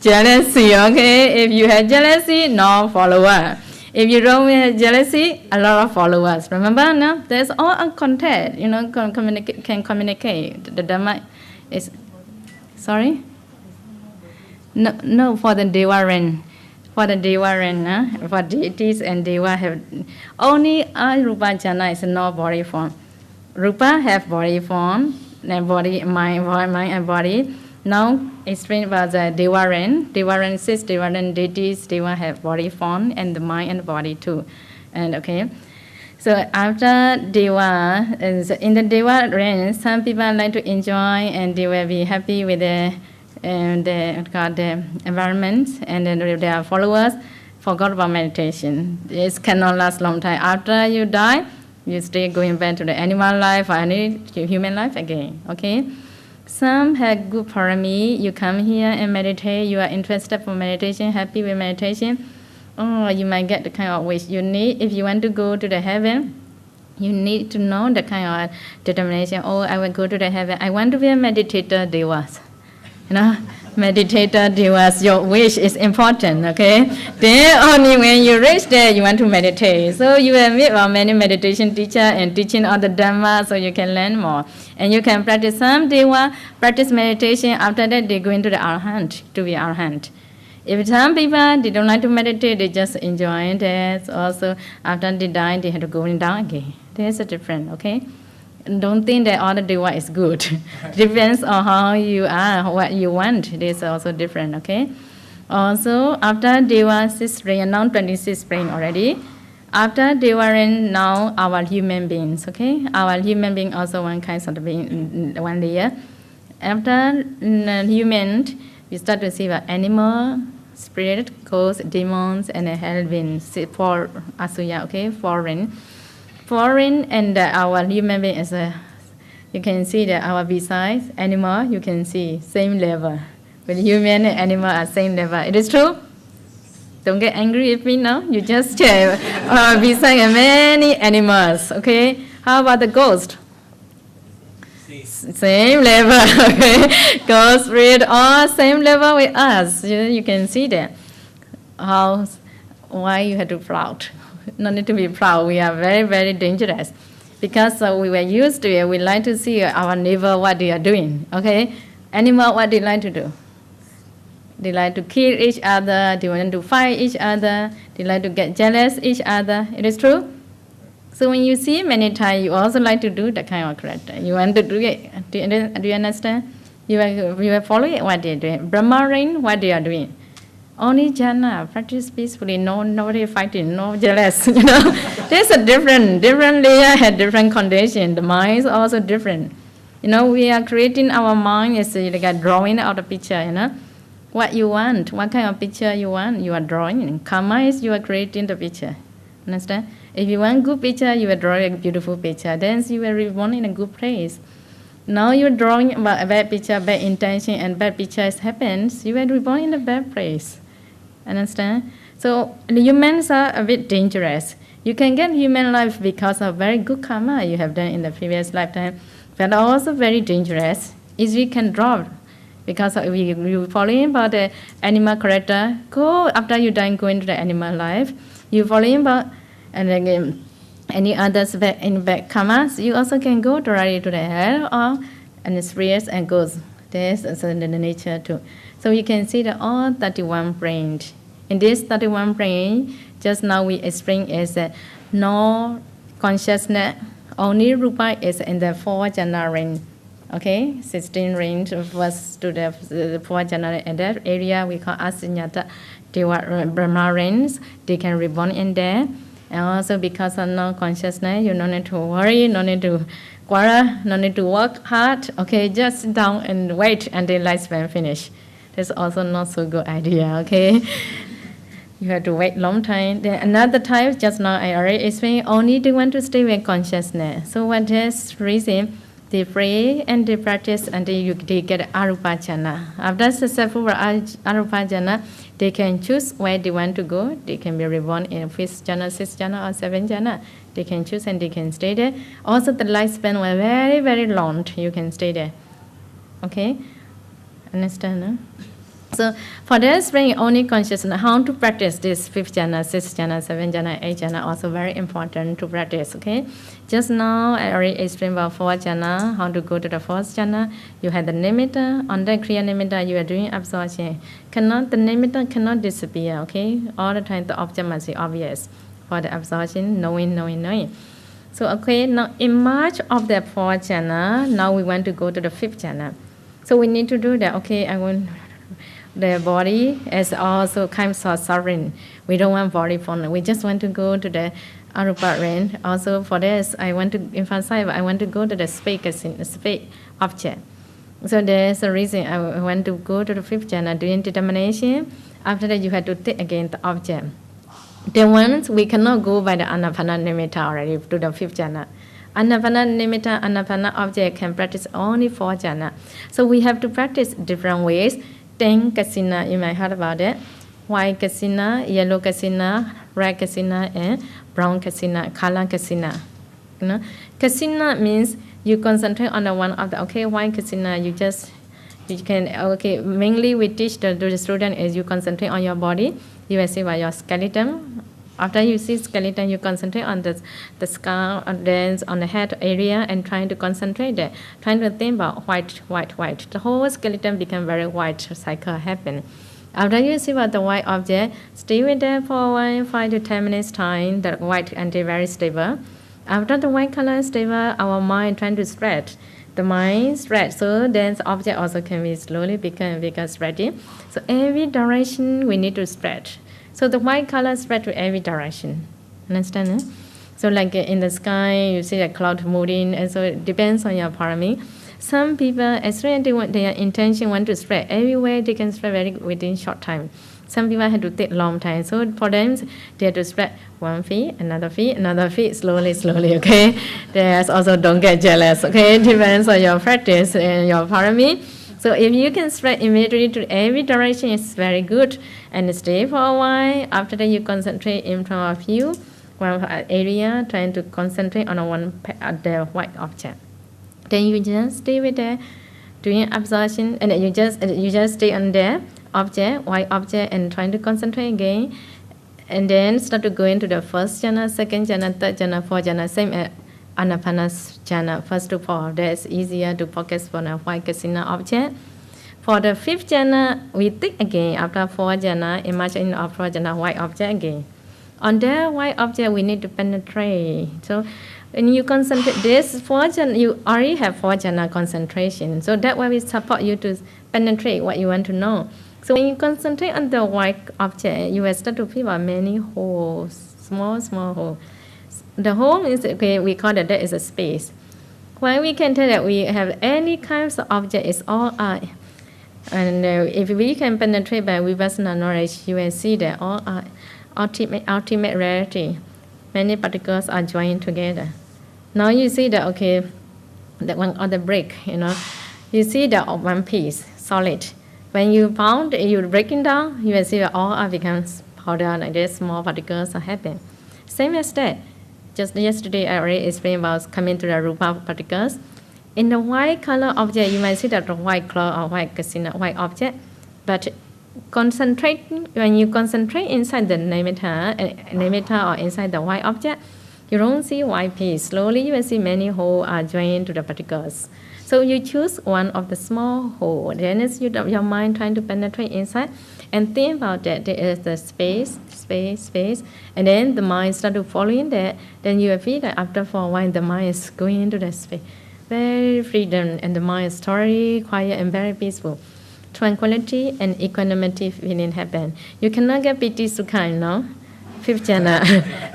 Jealousy. Okay, if you have jealousy, no follower. If you don't have jealousy, a lot of followers. Remember, no? There's all a contact, you know, can communicate. The Dhamma is, sorry? No, for the Deva realm. For the Deva realm, for deities and Deva have, only Rupa Jhana is no body form. Rupa have body form, and body, mind and body. Now, explain about the Deva realm. Deva realm says Deva realm deities, Deva have body form and the mind and body too. And okay, so after Deva, in the Deva realm, some people like to enjoy and they will be happy with the environment, and then their followers forgot about meditation. It cannot last long time. After you die, you stay going back to the animal life or any human life again. Okay. Some have good parami. You come here and meditate. You are interested for meditation, happy with meditation. Oh, you might get the kind of wish you need. If you want to go to the heaven, you need to know the kind of determination. Oh, I will go to the heaven. I want to be a meditator, devas. You know, meditator, devas. Your wish is important. Okay. Then only when you reach there, you want to meditate. So you will meet many meditation teachers and teaching all the Dhamma, so you can learn more. And you can practice some Deva, practice meditation. After that, they go into the Arahant, to be Arahant. If some people, they don't like to meditate, they just enjoy that. Also, after they die, they have to go down again. There's a difference, okay? And don't think that all the Deva is good. Depends on how you are, what you want. There's also different, okay? Also, after Deva 6 brain, now 26 brain already. After Deva reign, now our human beings, okay? Our human being also one kind of being, one layer. After human, we start to see what animal, spirit, ghosts, demons, and hell beings, four asuya, okay? Foreign, and our human being is you can see that our besides animal, you can see same level. With human and animal are same level. It is true? Don't get angry with me now. You just check. Besides many animals, okay? How about the ghost? Same level, okay? Ghost, spirit, all same level with us. You can see that. Why you have to proud? No need to be proud. We are very dangerous. Because we were used to it, we like to see our neighbor, what they are doing, okay? Animal, what they like to do? They like to kill each other, they want to fight each other, they like to get jealous each other. It is true? So when you see many times, you also like to do that kind of character. You want to do it. Do you understand? You are following what they are doing. Brahma reign, what they are doing. Only Jhana, practice peacefully, nobody fighting, no jealous, you know. There's a different layer, had different condition. The mind is also different. You know, we are creating our mind, it's like a drawing out a picture, you know. What you want, what kind of picture you want, you are drawing. Karma is you are creating the picture. Understand? If you want good picture, you will draw a beautiful picture. Then you will reborn in a good place. Now you're drawing about a bad picture, bad intention, and bad pictures happens. You will reborn in a bad place. Understand? So the humans are a bit dangerous. You can get human life because of very good karma you have done in the previous lifetime, but also very dangerous. Easily can drop because you follow about the animal character. Go after you die, go into the animal life. You follow about and again any others in back karmas. You also can go directly to the hell or and the spirits and ghosts. There's also in the nature too. So you can see the all 31 brains. In this 31 brain, just now we explained is that no consciousness, only rupa is in the 4 jhana range. Okay, 16 range was to the 4 jhana. In that area we call Asinyata Deva Brahma range. They can reborn in there. And also because of no consciousness, you don't need to worry, no need to quarrel, no need to work hard. Okay, just sit down and wait until lifespan finish. That's also not so good idea, okay? You have to wait long time. Then another type, just now I already explained, only they want to stay with consciousness. So what is reason? They pray and they practice until they get arupa jhana. After successful arupa jhana, they can choose where they want to go. They can be reborn in 5th jhana, 6th jhana, or 7th jhana. They can choose and they can stay there. Also the lifespan was very, very long. You can stay there. Okay? Understand, no? So for this bring only consciousness, how to practice this 5th jhana, 6th jhana, 7th jhana, 8th jhana, also very important to practice, okay? Just now I already explained about 4th jhana, how to go to the 4th jhana. You have the nimitta, on the kriya nimitta you are doing absorption. The nimitta cannot disappear, okay? All the time the object must be obvious for the absorption, knowing. So okay, now in March of the 4th jhana, now we want to go to the 5th jhana. So we need to do that, okay, I want the body is also kind of sovereign. We don't want body form. We just want to go to the arupa range. Also for this, I want to emphasize, I want to go to the space object. So there's a reason I want to go to the 5th jhana doing determination. After that, you have to take again the object. Then once we cannot go by the anapana nimitta already to the 5th jhana. Anapana nimitta, anapana object can practice only 4 jhana. So we have to practice different ways. 10 kasina, you might heard about it. White kasina, yellow kasina, red kasina, and brown kasina, color kasina. You know, kasina means you concentrate on the one of the white kasina. You can mainly we teach the student is you concentrate on your body. You will see by your skeleton. After you see skeleton, you concentrate on the skull, and then on the head area, and trying to concentrate there, trying to think about white. The whole skeleton become very white. Cycle happen. After you see about the white object, stay with there for a while, 5 to 10 minutes time. The white until very stable. After the white color is stable, our mind trying to spread. The mind spread, so then the object also can be slowly become ready. So every direction we need to spread. So the white color spread to every direction. Understand? Eh? So like in the sky, you see the cloud moving, and so it depends on your parami. Some people, especially their intention want to spread everywhere, they can spread very within short time. Some people have to take long time. So for them, they have to spread 1 feet, another feet, slowly, okay? There's also don't get jealous, okay? It depends on your practice and your parami. So if you can spread immediately to every direction, it's very good. And stay for a while. After that, you concentrate in front of you, one area, trying to concentrate on the white object. Then you just stay with there, doing absorption, and then you just stay on there, white object, and trying to concentrate again. And then start to go into the 1st jhana, 2nd jhana, 3rd jhana, 4th jhana, same as Anapana jhana, 1st to 4. That's easier to focus on a white kasina object. For the 5th jhana, we think again after 4 jhana, imagine of 4 jhana white object again. On the white object, we need to penetrate. So when you concentrate this 4 jhana, you already have 4 jhana concentration. So that way we support you to penetrate what you want to know. So when you concentrate on the white object, you will start to feel many holes, small holes. The hole is, we call that is a space. When we can tell that we have any kinds of object, it's all eye. And if we can penetrate by Vipassana knowledge, you will see that all are ultimate reality. Many particles are joined together. Now you see that, okay, that one on the brick, you see that one piece, solid. When you pound, you break it down, you will see that all becomes powder, like this, small particles are happening. Same as that. Just yesterday, I already explained about coming to the rupa particles. In the white color object, you might see that the white color or white object, but when you concentrate inside the nimitta or inside the white object, you don't see white piece. Slowly you will see many holes are joined to the particles. So you choose one of the small hole. Then it's your mind trying to penetrate inside and think about that. There is the space, and then the mind start to follow in there. Then you will feel that after for a while the mind is going into the space. Very freedom, and the mind is totally quiet and very peaceful. Tranquility and equanimity feeling happen. You cannot get piti sukha, Fifth jhana.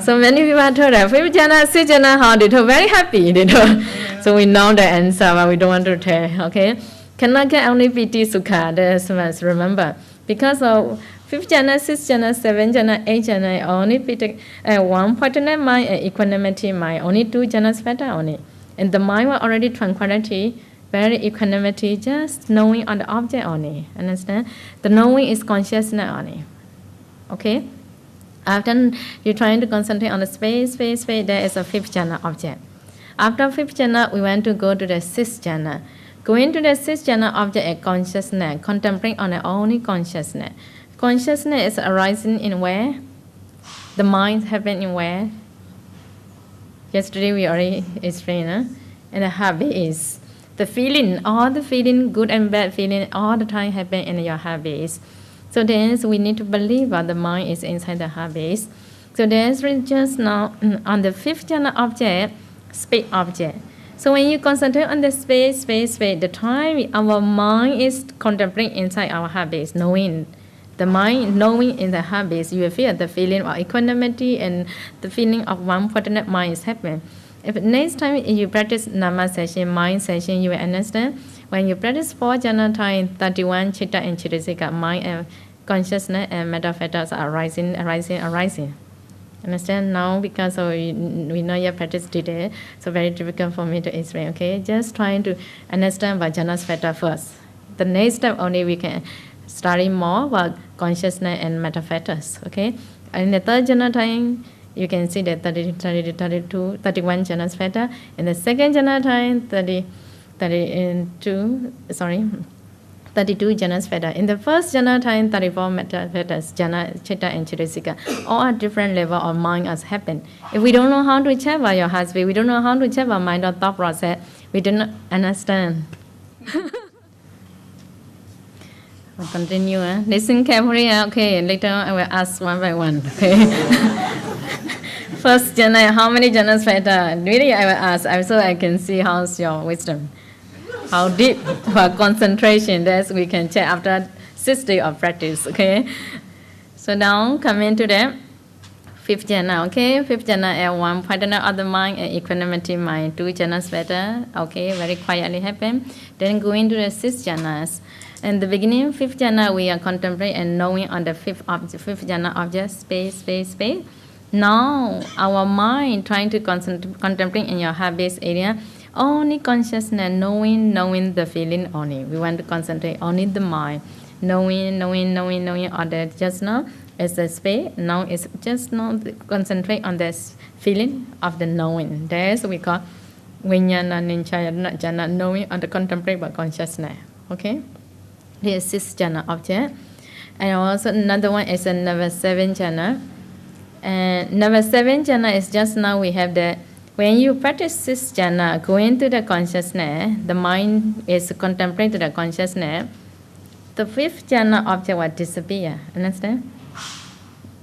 So many people are told that fifth jhana, sixth jhana, how they told very happy. They told. So we know the answer, but we don't want to tell. Okay, cannot get only piti sukha. That's must remember, because of fifth jhana, sixth jhana, seventh jhana, eighth jhana, only piti, one fortunate mind and equanimity mind. Only two jhanas better only, and the mind was already tranquility. Very equanimity, just knowing on the object only. Understand? The knowing is consciousness only. Okay? After you're trying to concentrate on the space, there is a fifth jhana object. After fifth jhana, we want to go to the sixth jhana. Going to the sixth jhana object is consciousness, contemplating on the only consciousness. Consciousness is arising in where? The mind happen in where? Yesterday we already explained, and the habit is. The feeling, all the feeling, good and bad feeling, all the time happen in your habits. So then we need to believe that the mind is inside the habits. So there's just now on the fifth jhana object, space object. So when you concentrate on the space, the time our mind is contemplating inside our habits, knowing. The mind knowing in the habits, you will feel the feeling of equanimity and the feeling of one fortunate mind is happening. If next time you practice nama session, mind session, you will understand. When you practice 4 jhana time, 31 chitta and chittasika, mind and consciousness and metaphysics are arising. Understand now, because we know you practice today, so very difficult for me to explain. Okay, just trying to understand about jhana spectra first. The next step only we can study more about consciousness and metaphysics. Okay, and in the third jhana time, you can see that 31 jhana spectra. In the second jhana time, 32 jhana spectra. In the first jhana time, 34 metaphysics, jhana, chitta and chittasika. All are different level of mind as happen. If we don't know how to check by your husband, we don't know how to check by mind or thought process, we do not understand. I'll continue. Listen carefully. Okay, later I will ask one by one. Okay. First jhana, how many jhanas spectra? Really, I will ask, so I can see how's your wisdom. How deep for concentration, that we can check after 6 days of practice, okay? So now, coming to the fifth jhana, okay? Fifth jhana is one partner of the mind and equanimity mind. 2 jhanas better, okay? Very quietly happen. Then going to the 6 jhanas. In the beginning, fifth jhana, we are contemplating and knowing on the fifth jhana object, space. Now, our mind trying to contemplate in your habits area, only consciousness, knowing the feeling only. We want to concentrate only the mind, knowing, or that just now is the space. Now it's just now concentrate on this feeling of the knowing. That's what we call vinyana ninchayana jhana, knowing on the contemplate by consciousness. Okay, this is 6 jhana object, and also another one is a number 7 jhana. And number 7 jhana is just now we have the, when you practice 6 jhana, going to the consciousness, the mind is contemplating to the consciousness, the 5th jhana object will disappear. Understand?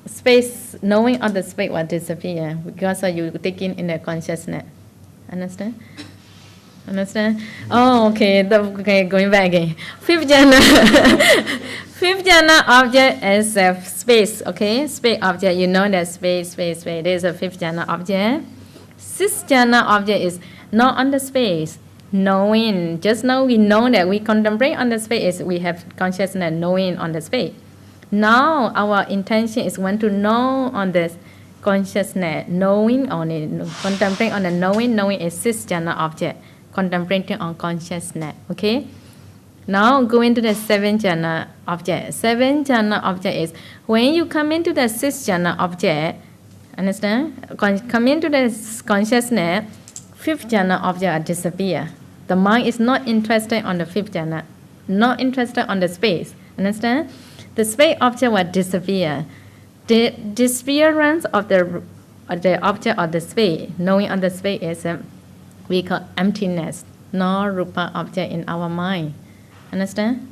Space, knowing of the space will disappear because you taking in the consciousness. Understand? Oh, okay. Okay, going back again. 5th jhana. 5th jhana object is a space, okay? Space object, you know that space. There's a 5th jhana object. 6th jhana object is not on the space, knowing. Just now we know that we contemplate on the space, we have consciousness knowing on the space. Now our intention is want to know on this consciousness, knowing only, contemplating on the knowing is 6 jhana object, contemplating on consciousness, okay? Now go into the 7 jhana object. 7 jhana object is when you come into the 6 jhana object, understand? Come into the consciousness, 5th jhana object disappear. The mind is not interested on the 5th jhana, not interested on the space, understand? The space object will disappear. The disappearance of the object of the space, knowing on the space is we call emptiness, no rupa object in our mind. Understand?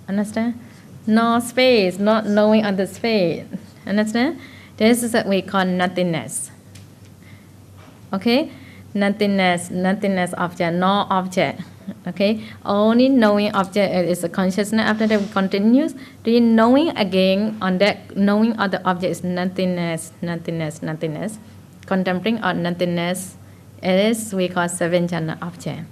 Understand? No space, not knowing on the space. Understand? This is what we call nothingness. Okay? Nothingness object, no object. Okay? Only knowing object is a consciousness. After that we continue. The knowing again on that knowing of the object is nothingness. Contemplating on nothingness is we call 7 jhana object.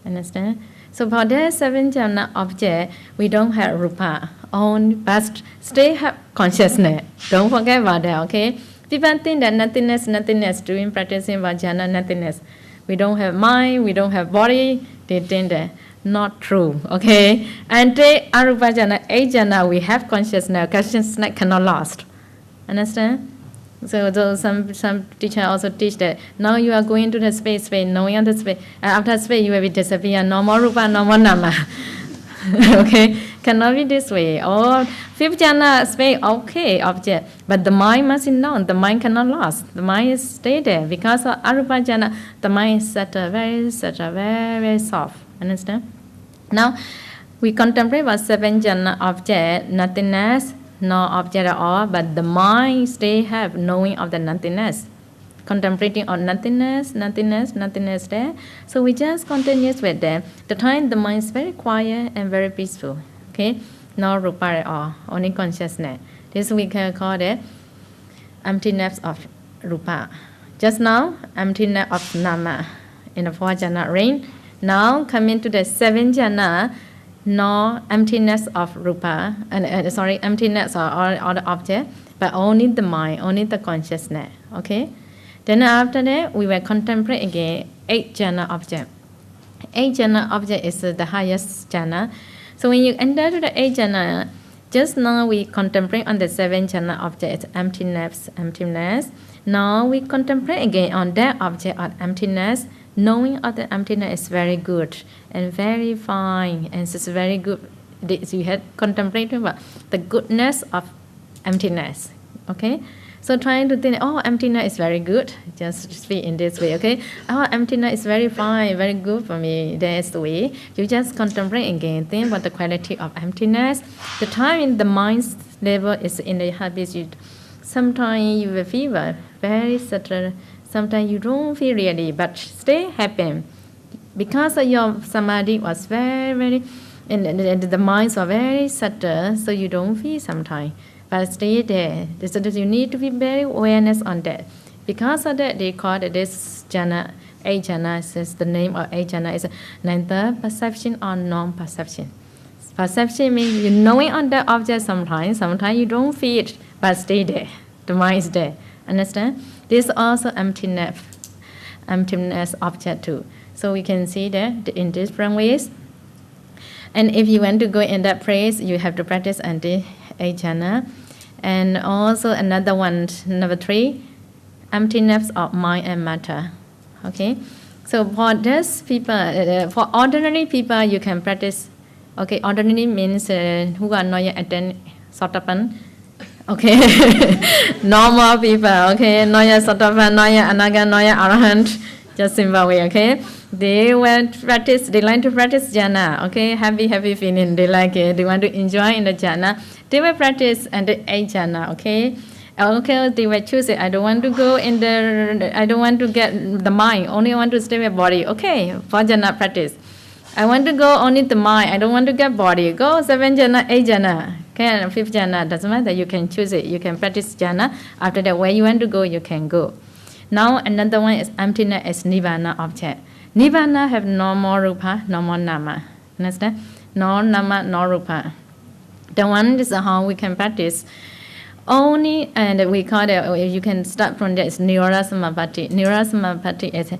Understand? So for that 7 jhana object, we don't have rupa, only but still have consciousness. Don't forget about that, okay? People think that nothingness, doing practicing about jhana, nothingness. We don't have mind, we don't have body, they think that. Not true, okay? And the arupa jhana, 8 jhana, we have consciousness cannot last. Understand? So some teacher also teach that now you are going to the space, knowing on the space, and after space you will be disappear, no more rupa, no more nama. Okay, cannot be this way. Or 5th jhana space, okay, object, but the mind must be known. The mind cannot last. The mind is stay there because of arupa jhana. The mind is very soft. Understand? Now we contemplate about 7 jhana object, nothingness. No object at all, but the mind still have knowing of the nothingness, contemplating on nothingness there. So we just continue with them. The time the mind is very quiet and very peaceful. Okay, no rupa at all, only consciousness. This we can call it emptiness of rupa. Just now, emptiness of nama in the 4 jhana range. Now coming to the 7 jhana. No emptiness of rupa, emptiness of all the object, but only the mind, only the consciousness. Okay. Then after that, we will contemplate again 8 jhana object. 8 jhana object is the highest jhana. So when you enter to the 8 jhana, just now we contemplate on the 7 jhana object, emptiness. Now we contemplate again on that object of emptiness. Knowing of the emptiness is very good and very fine, and it's very good. You had contemplated about the goodness of emptiness. Okay, so trying to think, oh, emptiness is very good. Just speak in this way. Okay, oh, emptiness is very fine, very good for me. That's the way you just contemplate again. Think about the quality of emptiness. The time in the mind's level is in the habits. Sometimes you will feel very subtle. Sometimes you don't feel really, but stay happy. Because your samadhi was very, and the minds are very subtle, so you don't feel sometimes. But stay there. So you need to be very awareness on that. Because of that, they call it this jhana, 8 jhana. Says the name of 8 jhana is neither perception or non-perception. Perception means you knowing on that object sometimes you don't feel it, but stay there. The mind is there. Understand? This is also emptiness object too. So we can see that in different ways. And if you want to go in that place, you have to practice anti-8 jhana. And also another one, number 3, emptiness of mind and matter. Okay. So for these people, for ordinary people, you can practice. Okay, ordinary means who are not yet attained sotapan. Okay, normal people, okay, Noya Sotapan, Noya Anaga, Noya Arahant, just simple way, okay. They want to practice, they like to practice jhana, okay, happy feeling, they like it, they want to enjoy in the jhana. They will practice and the 8 jhana, okay. Okay, they will choose it. I don't want to go in I don't want to get the mind, only want to stay with body. Okay, for jhana practice. I want to go only the mind, I don't want to get body. Go 7 jhana, 8 jhana. Okay, 5th jhana, doesn't matter, you can choose it. You can practice jhana. After that, where you want to go, you can go. Now, another one is emptiness as nibbana object. Nibbana have no more rupa, no more nama. Understand? No nama, no rupa. The one is how we can practice. Only, and we call it, you can start from this, Nirvana Samapatti. Nirvana Samapatti is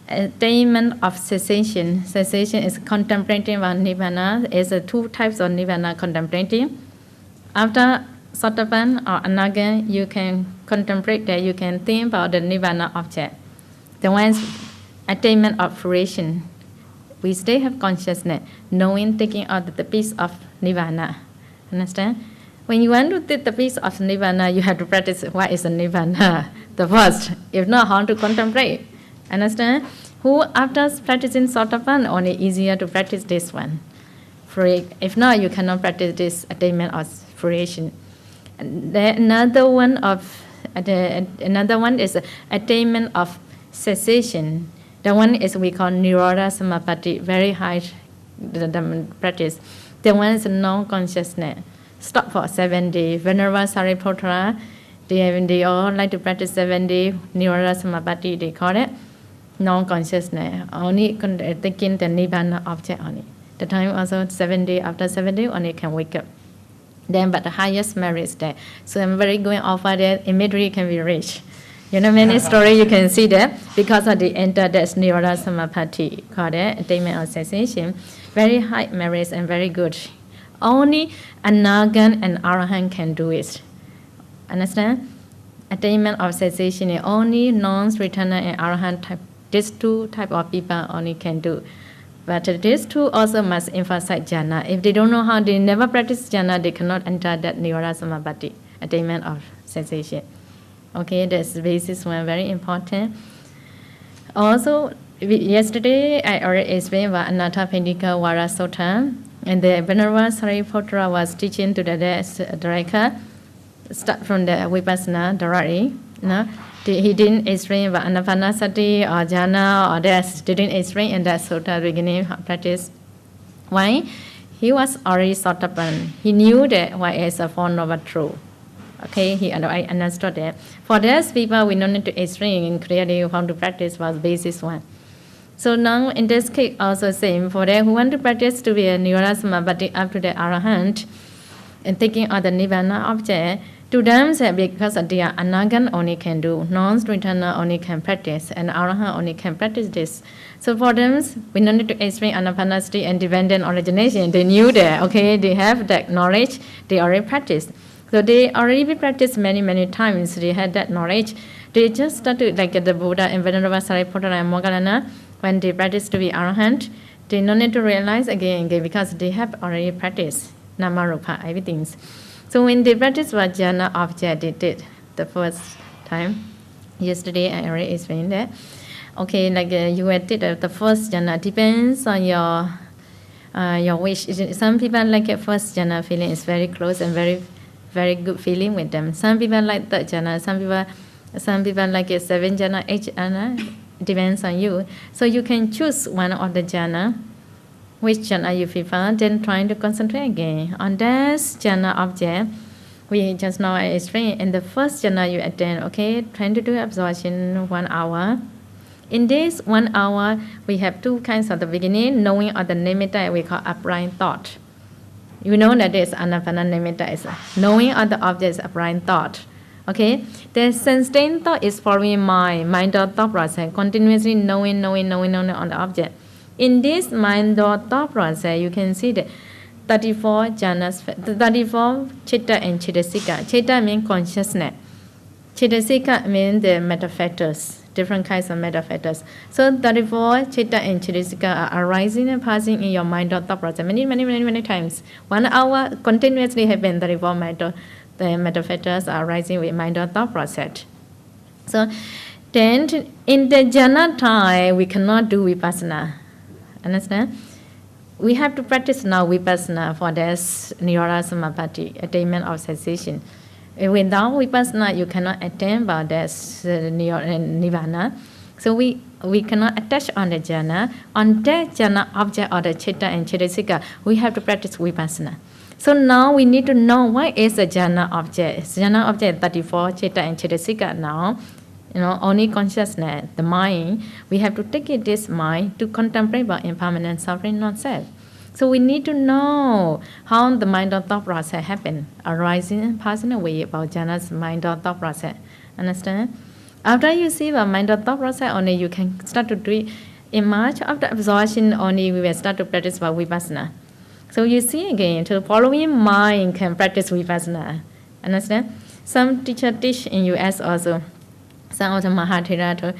attainment of cessation. Cessation is contemplating about Nibbana. Is two types of Nibbana contemplating. After Sotapan or Anagan, you can contemplate that, you can think about the Nibbana object. The one is attainment of fruition. We still have consciousness, knowing, taking out the piece of Nibbana. Understand? When you want to take the piece of Nibbana, you have to practice what is a Nibbana, the first. If not, how to contemplate? Understand? Who after practicing Sotapan, only easier to practice this one. If not, you cannot practice this attainment of fruition. Another one is attainment of cessation. The one is we call Nirodha Samapatti, very high the practice. The one is non-consciousness. Stop for 7 days. Venerable Sariputta, they all like to practice 7 days. Nirodha Samapatti, they call it non-consciousness. Only taking the Nibbana object only. The time also 7 days. After 7 days, only can wake up. Then, but the highest merit is there. So I'm very going offer that immediately can be reached. You know, many stories you can see that because of the enter that's Nirodha Samapatti, called it attainment of cessation. Very high merits and very good. Only Anagan and Arahant can do it. Understand? Attainment of cessation is only non-returner and Arahant type. These two type of people only can do. But these two also must emphasize Jhana. If they don't know how, they never practice Jhana, they cannot enter that Nirodha Samapatti, attainment of cessation. Okay, that's the basis one, very important. Also, yesterday I already explained about Anatta Pendika Vara Sutta, and the Venerable Sariputta was teaching to the director, start from the Vipassana directly. No? He didn't explain about Anapanasati or Jhana or that, didn't explain in that sutta beginning of practice. Why? He was already Sotapan. He knew that what is a form of a truth. Okay, I understood that. For those people, we don't need to explain clearly how to practice was basis one. So now in this case also same, for those who want to practice to be a Nirodha Samapatti up to the Arahant, and taking out the Nibbana object, to them, because they are Anagan only can do, non-returner only can practice, and Arahant only can practice this. So for them, we don't need to explain Anapanasati and dependent origination. They knew that, okay, they have that knowledge, they already practiced. So they already practiced many times, they had that knowledge. They just started like the Buddha and Venerable Sariputta and Mogallana, when they practice to be Arahant, they don't need to realize again because they have already practiced Nama Rupa, everything. So when they practice what Jhana object they did the first time, yesterday I already explained that. Okay, like you did the first Jhana, depends on your wish. Some people like a first Jhana feeling is very close and very good feeling with them. Some people like third Jhana, some people like a 7 Jhana, 8 Jhana, depends on you. So you can choose one of the Jhana. Which jhana you prefer, then trying to concentrate again on that jhana object. We just now explained in the first jhana you attend, okay, trying to do absorption 1 hour. In this 1 hour, we have two kinds of the beginning, knowing of the nimitta we call upright thought. You know that this anapana nimitta is knowing of the object is upright thought. Okay, the sustained thought is following mind or thought process, continuously knowing on the object. In this mind or thought process, you can see the 34 jhanas, 34 chitta and chittasika. Chitta means consciousness. Chittasika means the meta factors, different kinds of meta factors. So 34 chitta and chittasika are arising and passing in your mind or thought process many times. 1 hour continuously happen, 34 meta factors are arising with mind or thought process. So then in the jhana time, we cannot do vipassana. Understand? We have to practice now vipassana for this Nirodha Samapatti, attainment of cessation. Without vipassana, you cannot attain about this nirvana. So we cannot attach on the jhana. On that jhana object or the chitta and chittasika, we have to practice vipassana. So now we need to know what is the jhana object. Jhana object 34 chitta and chittasika now. Only consciousness, the mind, we have to take this mind to contemplate about impermanent suffering non-self. So we need to know how the mind or thought process happen, arising and passing away about jhana's mind or thought process. Understand? After you see the mind or thought process, only you can start to do it. In March, after absorption, only we will start to practice about Vipassana. So you see again, to following mind can practice Vipassana. Understand? Some teacher teach in US also. Some of the Mahathera.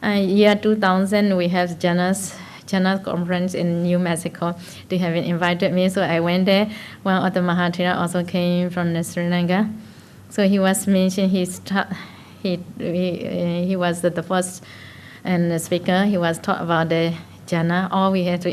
Year 2000, we have Jhana conference in New Mexico. They have invited me, so I went there. One of the Mahathera also came from Sri Lanka. So he was mentioned, he was the first and the speaker. He was taught about the Jhana. All we had to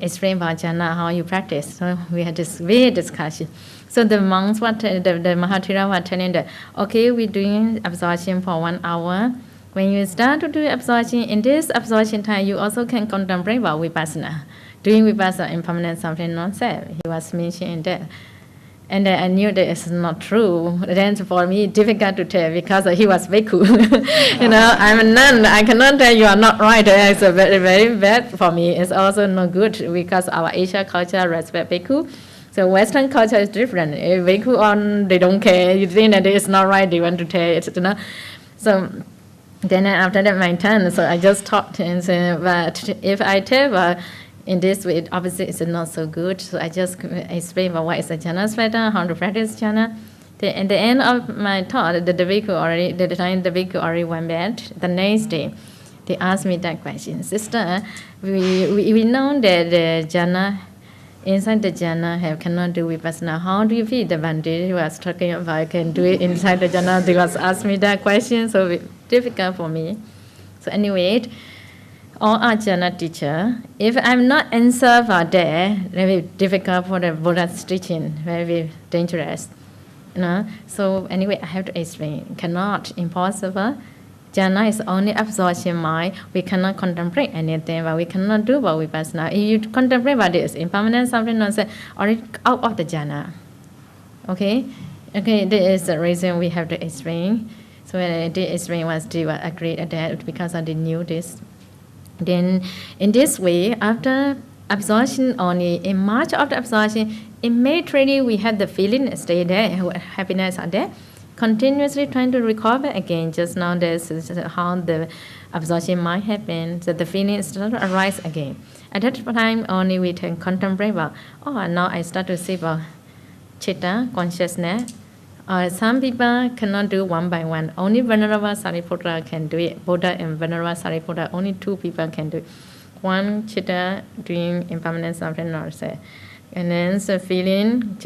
explain about Jhana, how you practice. So we had this big discussion. So the monks, the Mahathera were telling that, okay, we're doing absorption for 1 hour. When you start to do absorption, in this absorption time, you also can contemplate about Vipassana. Doing Vipassana impermanent suffering non-self. He was mentioning that. And I knew that it's not true. Then for me, difficult to tell because he was bhikkhu. I'm a nun. I cannot tell you are not right. It's very, very bad for me. It's also not good because our Asia culture respect bhikkhu. So Western culture is different. If bhikkhu on, they don't care. You think that it's not right, they want to tell it. So then after that, my turn. So I just talked and said, but if I tell in this way, obviously it's not so good. So I just explain about what is a jhana sweater, how to practice jhana. At the end of my talk, the bhikkhu already went back. The next day, they asked me that question. Sister, we know that the jhana, inside the jhana cannot do Vipassana. How do you feel? The Bhante who was talking about can do it inside the jhana. They was asked me that question, so difficult for me. So anyway, all our jhana teacher, if I'm not answer for that, very difficult for the Buddha's teaching, very dangerous. So anyway, I have to explain. Cannot, impossible. Jhana is only absorption mind. We cannot contemplate anything, but we cannot do about Vipassana. If you contemplate about this, impermanent suffering nonsense, already out of the jhana. Okay, this is the reason we have to explain. So when I did explain, they were agreed at that because they knew this. Then, in this way, after absorption only, in March after absorption, in May 20, we had the feeling stay there, happiness are there, continuously trying to recover again. Just now, this is how the absorption might happen, so the feeling start to arise again. At that time, only we can contemplate about, now I start to see about chitta, consciousness. Some people cannot do one by one. Only Venerable Sariputta can do it. Buddha and Venerable Sariputta, only 2 people can do it. One chitta doing impermanent suffering non-self. And then the feeling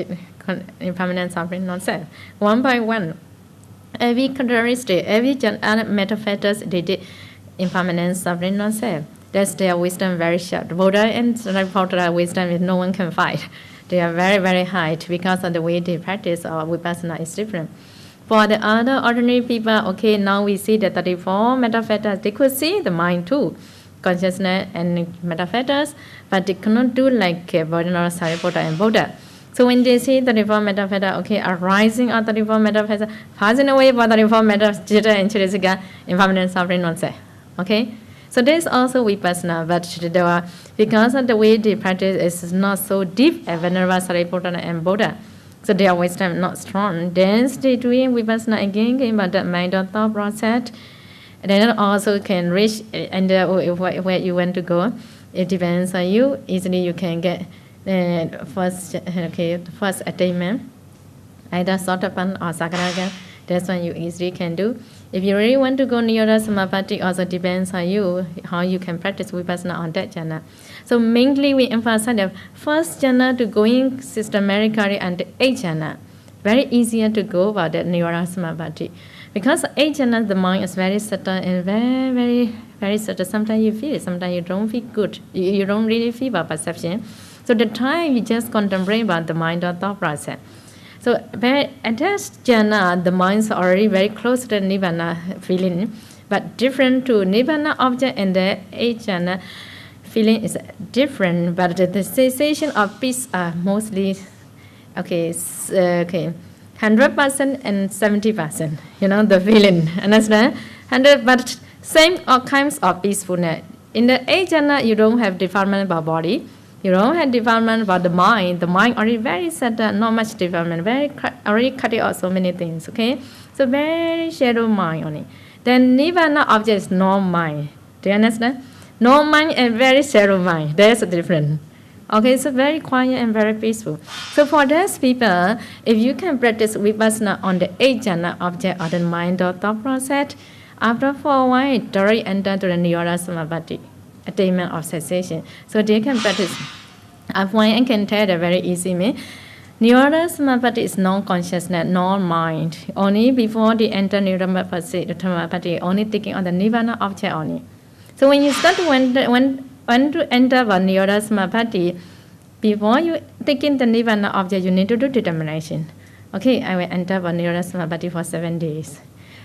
impermanent suffering non-self. One by one. Every characteristic, every metaphysics, they did impermanent suffering non-self. That's their wisdom very short. Buddha and Sariputta wisdom is no one can fight. They are very, very high because of the way they practice or Vipassana is different. For the other ordinary people, okay, now we see the 34 metaphysics. They could see the mind too, consciousness and metaphysics, but they cannot do like Venerable Sariputta and Buddha. So when they see 34 metaphysics, okay, arising of 34 metaphysics, passing away for 34 metaphysics, chitta and chitta, impermanent suffering non-self. Okay? So there's also Vipassana, but because of the way they practice is not so deep as Venerable Sariputta and Buddha. So their wisdom is not strong. Then they doing Vipassana again, but the mind or thought process. Then also can reach and where you want to go. It depends on you. Easily you can get the first attainment, either Sotapan or Sakaraga. That's one you easily can do. If you really want to go near the Samadhi, also depends on you, how you can practice Vipassana on that jhana. So mainly we emphasize the first jhana to going systematically and the 8th jhana. Very easier to go about that Nirvana Samadhi. Because 8th jhana, the mind is very subtle and very, very, very subtle. Sometimes you feel it, sometimes you don't feel good. You don't really feel about perception. So the time you just contemplate about the mind or thought process. So at that jhana, the minds are already very close to the Nibbana feeling, but different to Nibbana object and the 8th jhana feeling is different, but the sensation of peace are mostly, 100% and 70%, the feeling, understand? 100, but same all kinds of peacefulness. In the 8th jhana, you don't have defilement about body. You don't have defilement about the mind. The mind already very settled, not much defilement, already cut it out so many things, okay? So very shadow mind only. Then nirvana object is no mind. Do you understand? No mind and very shadow mind. There's a difference. Okay, so very quiet and very peaceful. So for those people, if you can practice Vipassana on the 8th jhana object or the mind or thought process, after 4 while, directly enter to the Nirodha Samapatti, attainment of cessation. So they can practice. I can tell that very easy. Nirodha Samapatti is non-consciousness, non-mind. Only before they enter Nirodha Samapatti, only thinking on the Nirvana object only. So when you start to enter Nirodha Samapatti, before you taking the Nirvana object, you need to do determination. Okay, I will enter Nirodha Samapatti for 7 days.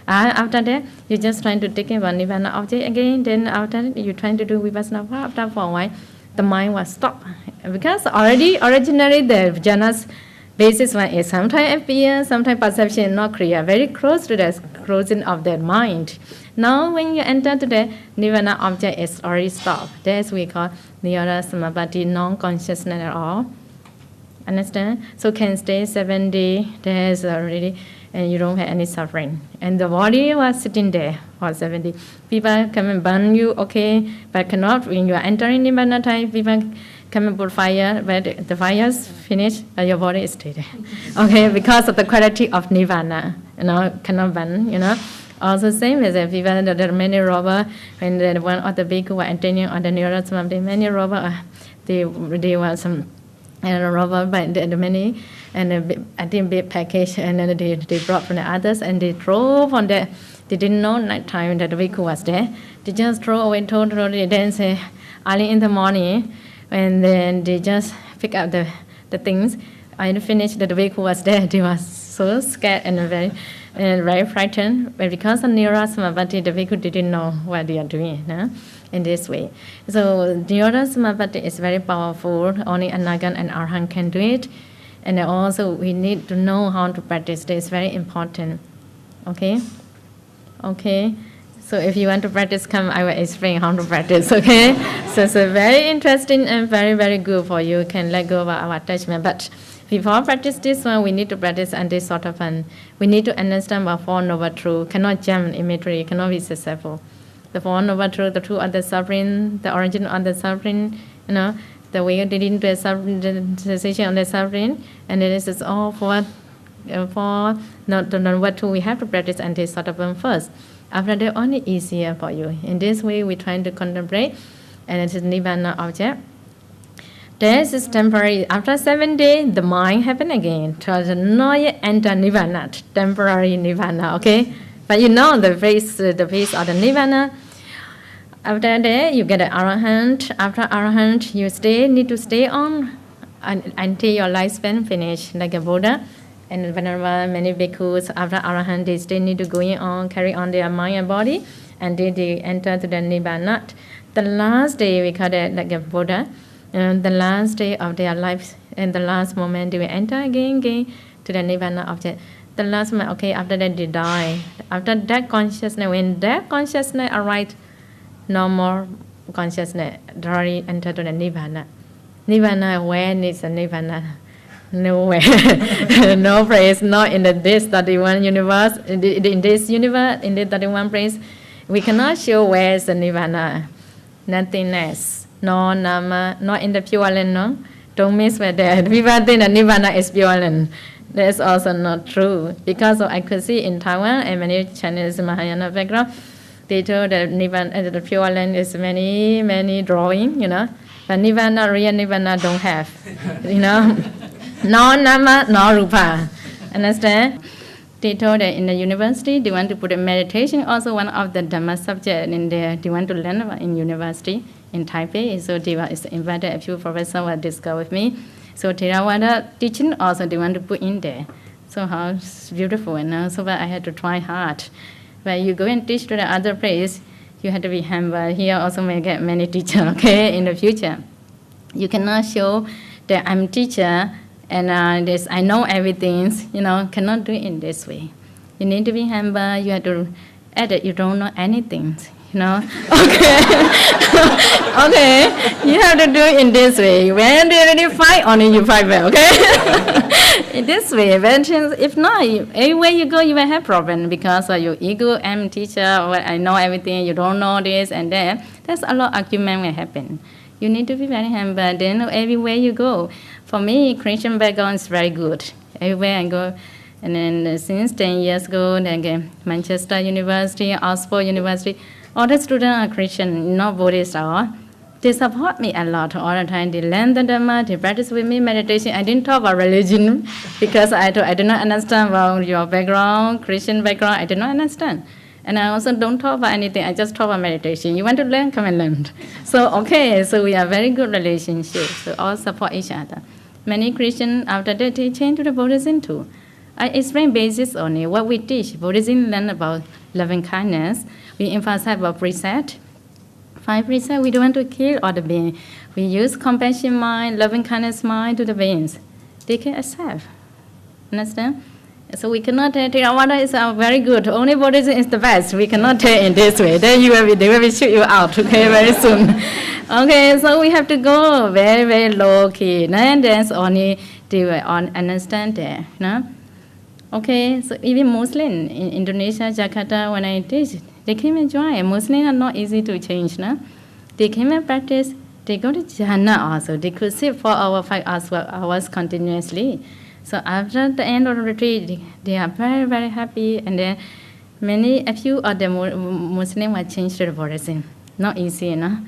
After that, you just trying to take in Nirvana object again. Then after that, you trying to do Vipassana. After for a while, the mind will stop. Because originally the jhana's basis one is sometimes appear, sometimes perception not clear, very close to the closing of the mind. Now when you enter to the Nirvana object, is already stopped. That's we call Nirodha Samapatti, non-consciousness at all. Understand? So can stay 7 days, there's already, and you don't have any suffering. And the body was sitting there for 7 days. People come and burn you, okay, but cannot, when you are entering Nirvana time, people come and put fire, but the fire's finished, but your body is still there. Okay, because of the quality of Nirvana, cannot burn, Also same as the people, there are many robbers, when the one of the bhikkhu were entering on the Nirodha Samapatti, many robbers, they were some robber by the many, and I think big package, and then they brought from the others, and they drove on the, they didn't know night time that the vehicle was there. They just throw away, totally, then say, early in the morning, and then they just pick up the things. I finished that the vehicle was there. They were so scared and very frightened. But because of Nirodha Samapatti, the vehicle didn't know what they are doing. In this way. So Nirodha Samapatti is very powerful. Only Anagan and Arhan can do it. And also we need to know how to practice. That is very important. Okay? Okay. So if you want to practice, come, I will explain how to practice, okay? So it's very interesting and very, very good for you. You can let go of our attachment. But before practice this one, we need to practice and this sort of fun. We need to understand about Four Noble Truths. Cannot jump immediately, cannot be successful. The Four Noble Truths, the truth of the suffering, the origin of the suffering, the way leading to the cessation of the suffering, and this is all for not the Noble Truth. We have to practice and this sort of one first. After that, only easier for you. In this way, we're trying to contemplate, and it is Nibbana object. This is temporary. After 7 days, the mind happen again. So not yet enter Nibbana, temporary Nibbana, okay? But the phase of the Nibbana. After that, you get an Arahant. After Arahant, you need to stay on until your lifespan finish, like a Buddha. And whenever many bhikkhus, after Arahant, they still need to go on, carry on their mind and body, and they enter to the Nibbana. The last day, we call it like a Buddha. The last day of their life, and the last moment, they will enter again to the Nibbana object. The last moment, okay, after that, they die. After that consciousness, when that consciousness arrives, no more consciousness, directly enter to the Nibbana. Nibbana, when is the Nibbana? Nowhere. No place, not in this 31 universe. In this universe, in the 31 place, we cannot show where is the Nibbana. Nothingness. No nama, not in the Pure Land, no? Don't miss with that. People think that Nibbana is Pure Land. That's also not true. Because I could see in Taiwan and many Chinese Mahayana background, they told that Nibbana, the Pure Land is many, many drawing, But Nibbana, real Nibbana don't have, No nama, no rupa. Understand? They told that in the university, they want to put a meditation, also one of the Dhamma subject in there. They want to learn about in university in Taipei. So they were invited, a few professors were discussed with me. So Theravada teaching also they want to put in there. So how beautiful, So but I had to try hard. But you go and teach to the other place, you have to be humble. Here also may get many teachers, okay, in the future. You cannot show that I'm teacher, and I know everything, cannot do it in this way. You need to be humble. You have to add that you don't know anything. you know. Okay. Okay, you have to do it in this way. When you already fight, only you fight well, okay? In this way, if not, everywhere you go, you will have problem because of your ego. I'm teacher, or I know everything, you don't know this and that. That's a lot of argument will happen. You need to be very humble. Then everywhere you go, for me, Christian background is very good. Everywhere I go, and then since 10 years ago, then Manchester University, Oxford University, all the students are Christian, not Buddhist at all. They support me a lot all the time. They learn the Dhamma, they practice with me meditation. I didn't talk about religion because I did not understand about your background, Christian background. I did not understand. And I also don't talk about anything. I just talk about meditation. You want to learn? Come and learn. So, okay, so we have very good relationship. So all support each other. Many Christians, after that, they change to the Buddhism too. I explain basis only. What we teach, Buddhism learn about loving kindness. We emphasize about precept. 5 precepts, we don't want to kill other beings. We use compassion mind, loving kindness mind to the beings. They can accept. Understand? So we cannot tell Theravada is very good. Only Buddhism is the best. We cannot tell in this way. Then they will shoot you out, okay, very soon. Okay, so we have to go very, very low key. And that's only they will understand that. You know? Okay, so even Muslim in Indonesia, Jakarta, when I teach, they came and join. Muslims are not easy to change. No? They came and practice. They go to Jhana also. They could sit 4 hours, 5 hours continuously. So after the end of the retreat, they are very, very happy. And then a few of the Muslims were changed to the Buddhism. Not easy, you know.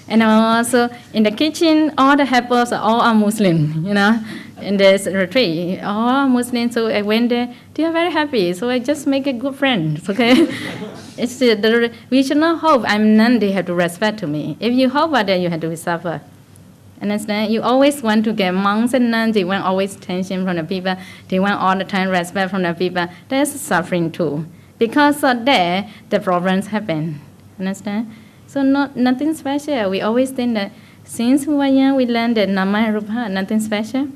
And also in the kitchen, all the helpers all are Muslim, you know. In this retreat, all Muslims. So I went there. They are very happy. So I just make a good friend. Okay. We should not hope I'm nun. They have to respect to me. If you hope about that, you have to suffer. Understand? You always want to get monks and nuns. They want always attention from the people. They want all the time respect from the people. That's suffering too. Because of that, the problems happen. Understand? So nothing special. We always think that since we were young, we learned that Nama and Rupa, nothing special.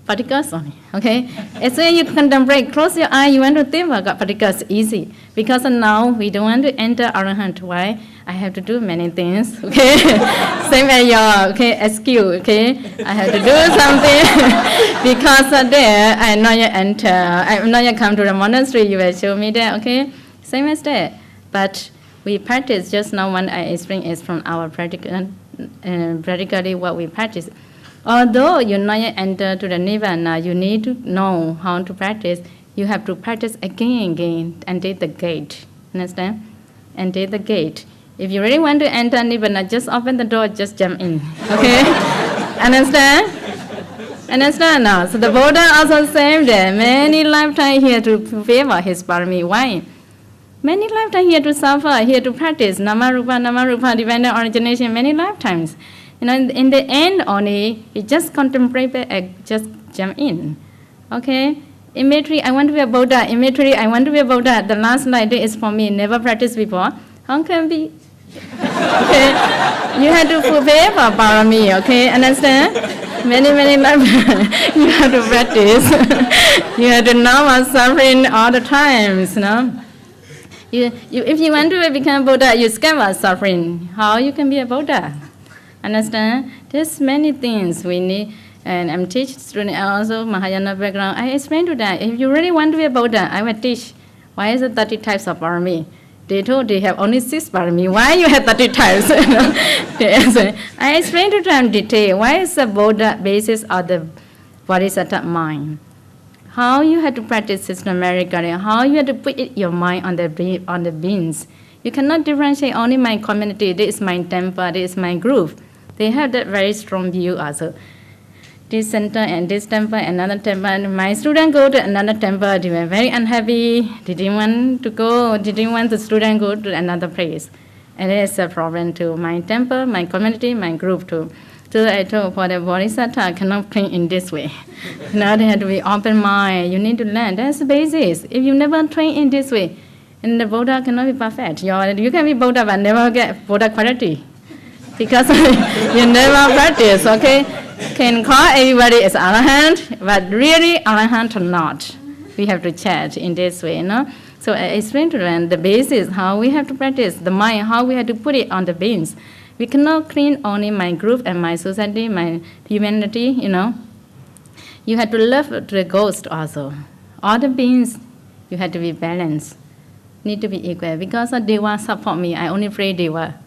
Particles only, okay? As soon as you contemplate, close your eye, you want to think about particles, easy. Because now we don't want to enter Arahant. Why? I have to do many things, okay? Same as your, okay, excuse, okay? I have to do something. Because of that, I'm not yet enter. I'm not yet come to the monastery, you will show me that, okay? Same as that. But we practice, just now one I explained is from our practically what we practice. Although you not yet enter to the Nirvana, you need to know how to practice. You have to practice again and again until the gate. Understand? Until the gate. If you really want to enter Nirvana, just open the door, just jump in. Okay? Understand? Understand now? So the Buddha also said that many lifetimes here to favor his parami. Why? Many lifetimes here to suffer, here to practice Namarupa, divine origination, many lifetimes. You know, in the end only, you just contemplate and just jump in. Okay? Immediately, I want to be a Buddha. Immediately, I want to be a Buddha. The last night is for me, never practiced before. How can be? Okay? You have to fulfill for parami, okay? Understand? Many lifetimes, you have to practice. You have to know about suffering all the times, you know? If you want to become Buddha, you scared about suffering. How you can be a Buddha? Understand? There's many things we need, and I'm teaching students also Mahayana background. I explain to them, if you really want to be a Buddha, I will teach. Why is it 30 types of parami? They told they have only 6 parami. Why you have 30 types? I explain to them in detail. Why is the Buddha basis of the Bodhisattva mind? How you have to practice systematically, how you have to put your mind on the beings. You cannot differentiate only my community, this is my temple, this is my group. They have that very strong view also. This center and this temple, another temple. My students go to another temple, they were very unhappy. They didn't want to go, didn't want the student go to another place. And it is a problem to my temple, my community, my group too. So I told for the Bodhisattva cannot think in this way. Now they have to be open mind. You need to learn. That's the basis. If you never train in this way, and the Buddha cannot be perfect. You can be Buddha but never get Buddha quality. Because you never practice, okay? Can call everybody as Arahant, but really Arahant or not. We have to check in this way, you know? So I explained to them the basis, how we have to practice, the mind, how we have to put it on the beings. We cannot clean only my group and my society, my humanity, You have to love the ghost also. All the beings, you have to be balanced. Need to be equal. Because Deva support me, I only pray Deva.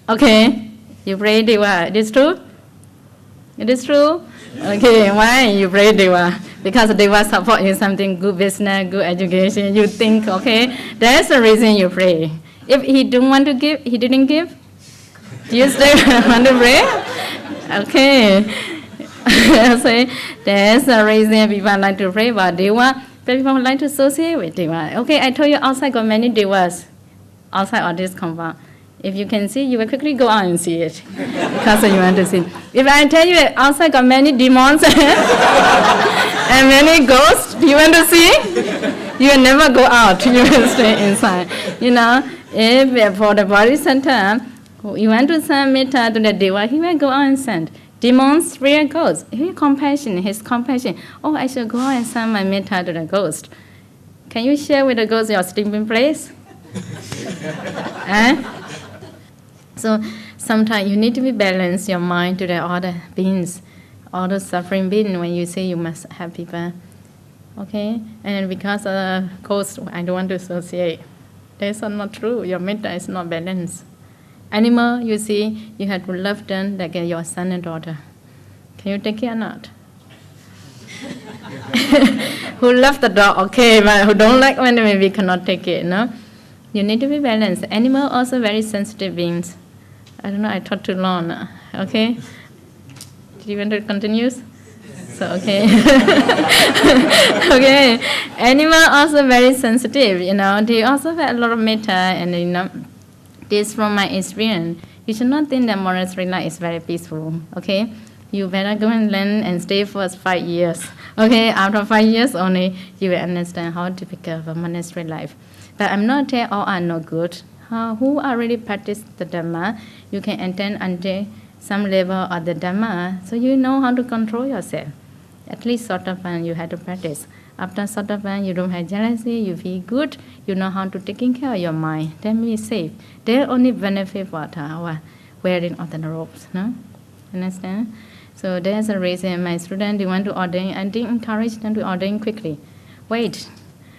Okay? You pray Deva. It is true? It is true? Okay, why you pray Deva? Because Deva support you something, good business, good education, you think, okay? That's the reason you pray. If he don't want to give, he didn't give, you still want to pray? Okay. So that's the reason people like to pray about Deva. People like to associate with Deva. Okay, I told you outside got many Devas outside of this compound. If you can see, you will quickly go out and see it because you want to see. If I tell you outside got many demons and many ghosts, you want to see? You will never go out. You will stay inside. If for the body center, you want to send metta to the Deva, he will go out and send. Demons, real ghosts. His compassion. Oh, I should go out and send my metta to the ghost. Can you share with the ghost your sleeping place? So sometimes you need to be balanced your mind to the other beings, all the suffering beings. When you say you must have people, okay? And because of the ghost, I don't want to associate. That's not true. Your metta is not balanced. Animal, you see, you have to love them like your son and daughter. Can you take care or not? Who love the dog, okay, but who don't like when maybe cannot take it, no? You need to be balanced. Animal also very sensitive beings. I don't know, I talked too long, okay? Do you want to continue? So, okay. Okay. Animal also very sensitive, They also have a lot of metta and, this from my experience. You should not think that monastery life is very peaceful, okay? You better go and learn and stay for 5 years. Okay, after 5 years only, you will understand how difficult a monastery life. But I'm not saying all are no good. Who are really practice the Dhamma, you can attend until some level of the Dhamma, so you know how to control yourself. At least Sotapan you have to practice. After Sotapan, you don't have jealousy, you feel good, you know how to taking care of your mind. Then be safe. They only benefit for our wearing of the robes, no? Understand? So there's a reason my students, they want to ordain, and they encourage them to ordain quickly. Wait,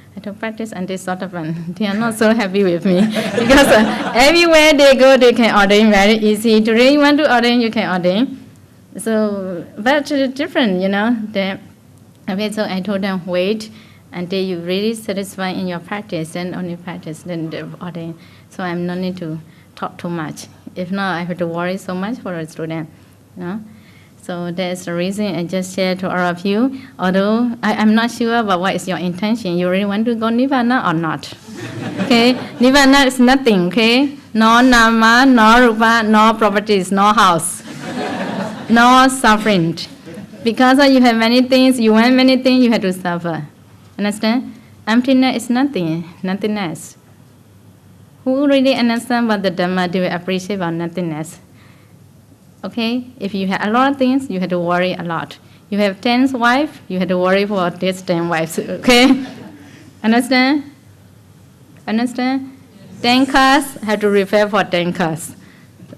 I have to practice until Sotapan. They are not so happy with me. Because everywhere they go, they can ordain very easy. Today you want to ordain, you can ordain. So, but it's different, Okay, so I told them, wait until you're really satisfied in your practice, then only practice, then they ordain. So I'm no need to talk too much. If not, I have to worry so much for a student, So that's the reason I just share to all of you. Although I'm not sure about what is your intention. You really want to go Nirvana or not? Okay, Nirvana is nothing, okay? No nama, no rupa, no properties, no house, no suffering. Because you have many things, you want many things, you have to suffer. Understand? Emptiness is nothing, nothingness. Who really understand what the Dhamma, they will appreciate about nothingness. Okay? If you have a lot of things, you have to worry a lot. You have 10 wives, you have to worry for these 10 wives. Okay? Understand? Understand? 10 cars, have to repair for 10 cars.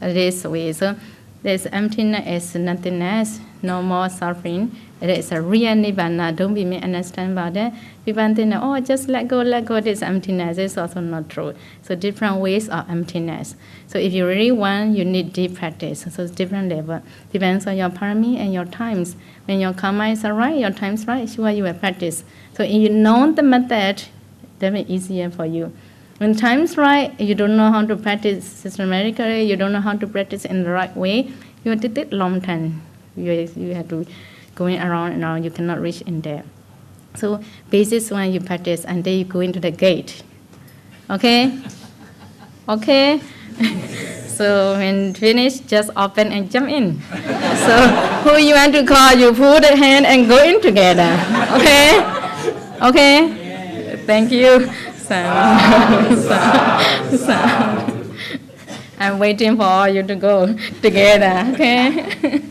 This way. So there's emptiness is nothingness, no more suffering. It is a real nibbana. Don't be misunderstood about that. People think, oh, just let go, this emptiness. It's also not true. So different ways of emptiness. So if you really want, you need deep practice. So it's different level. Depends on your parami and your times. When your karma is right, your time's right, sure you will practice. So if you know the method, that will be easier for you. When time's right, you don't know how to practice systematically, you don't know how to practice in the right way, you have to take long time. You have to going around and around, you cannot reach in there. So basis when you practice and then you go into the gate. Okay? Okay? So when finish, just open and jump in. So who you want to call, you put the hand and go in together. Okay? Okay? Thank you. I'm waiting for you to go together, okay?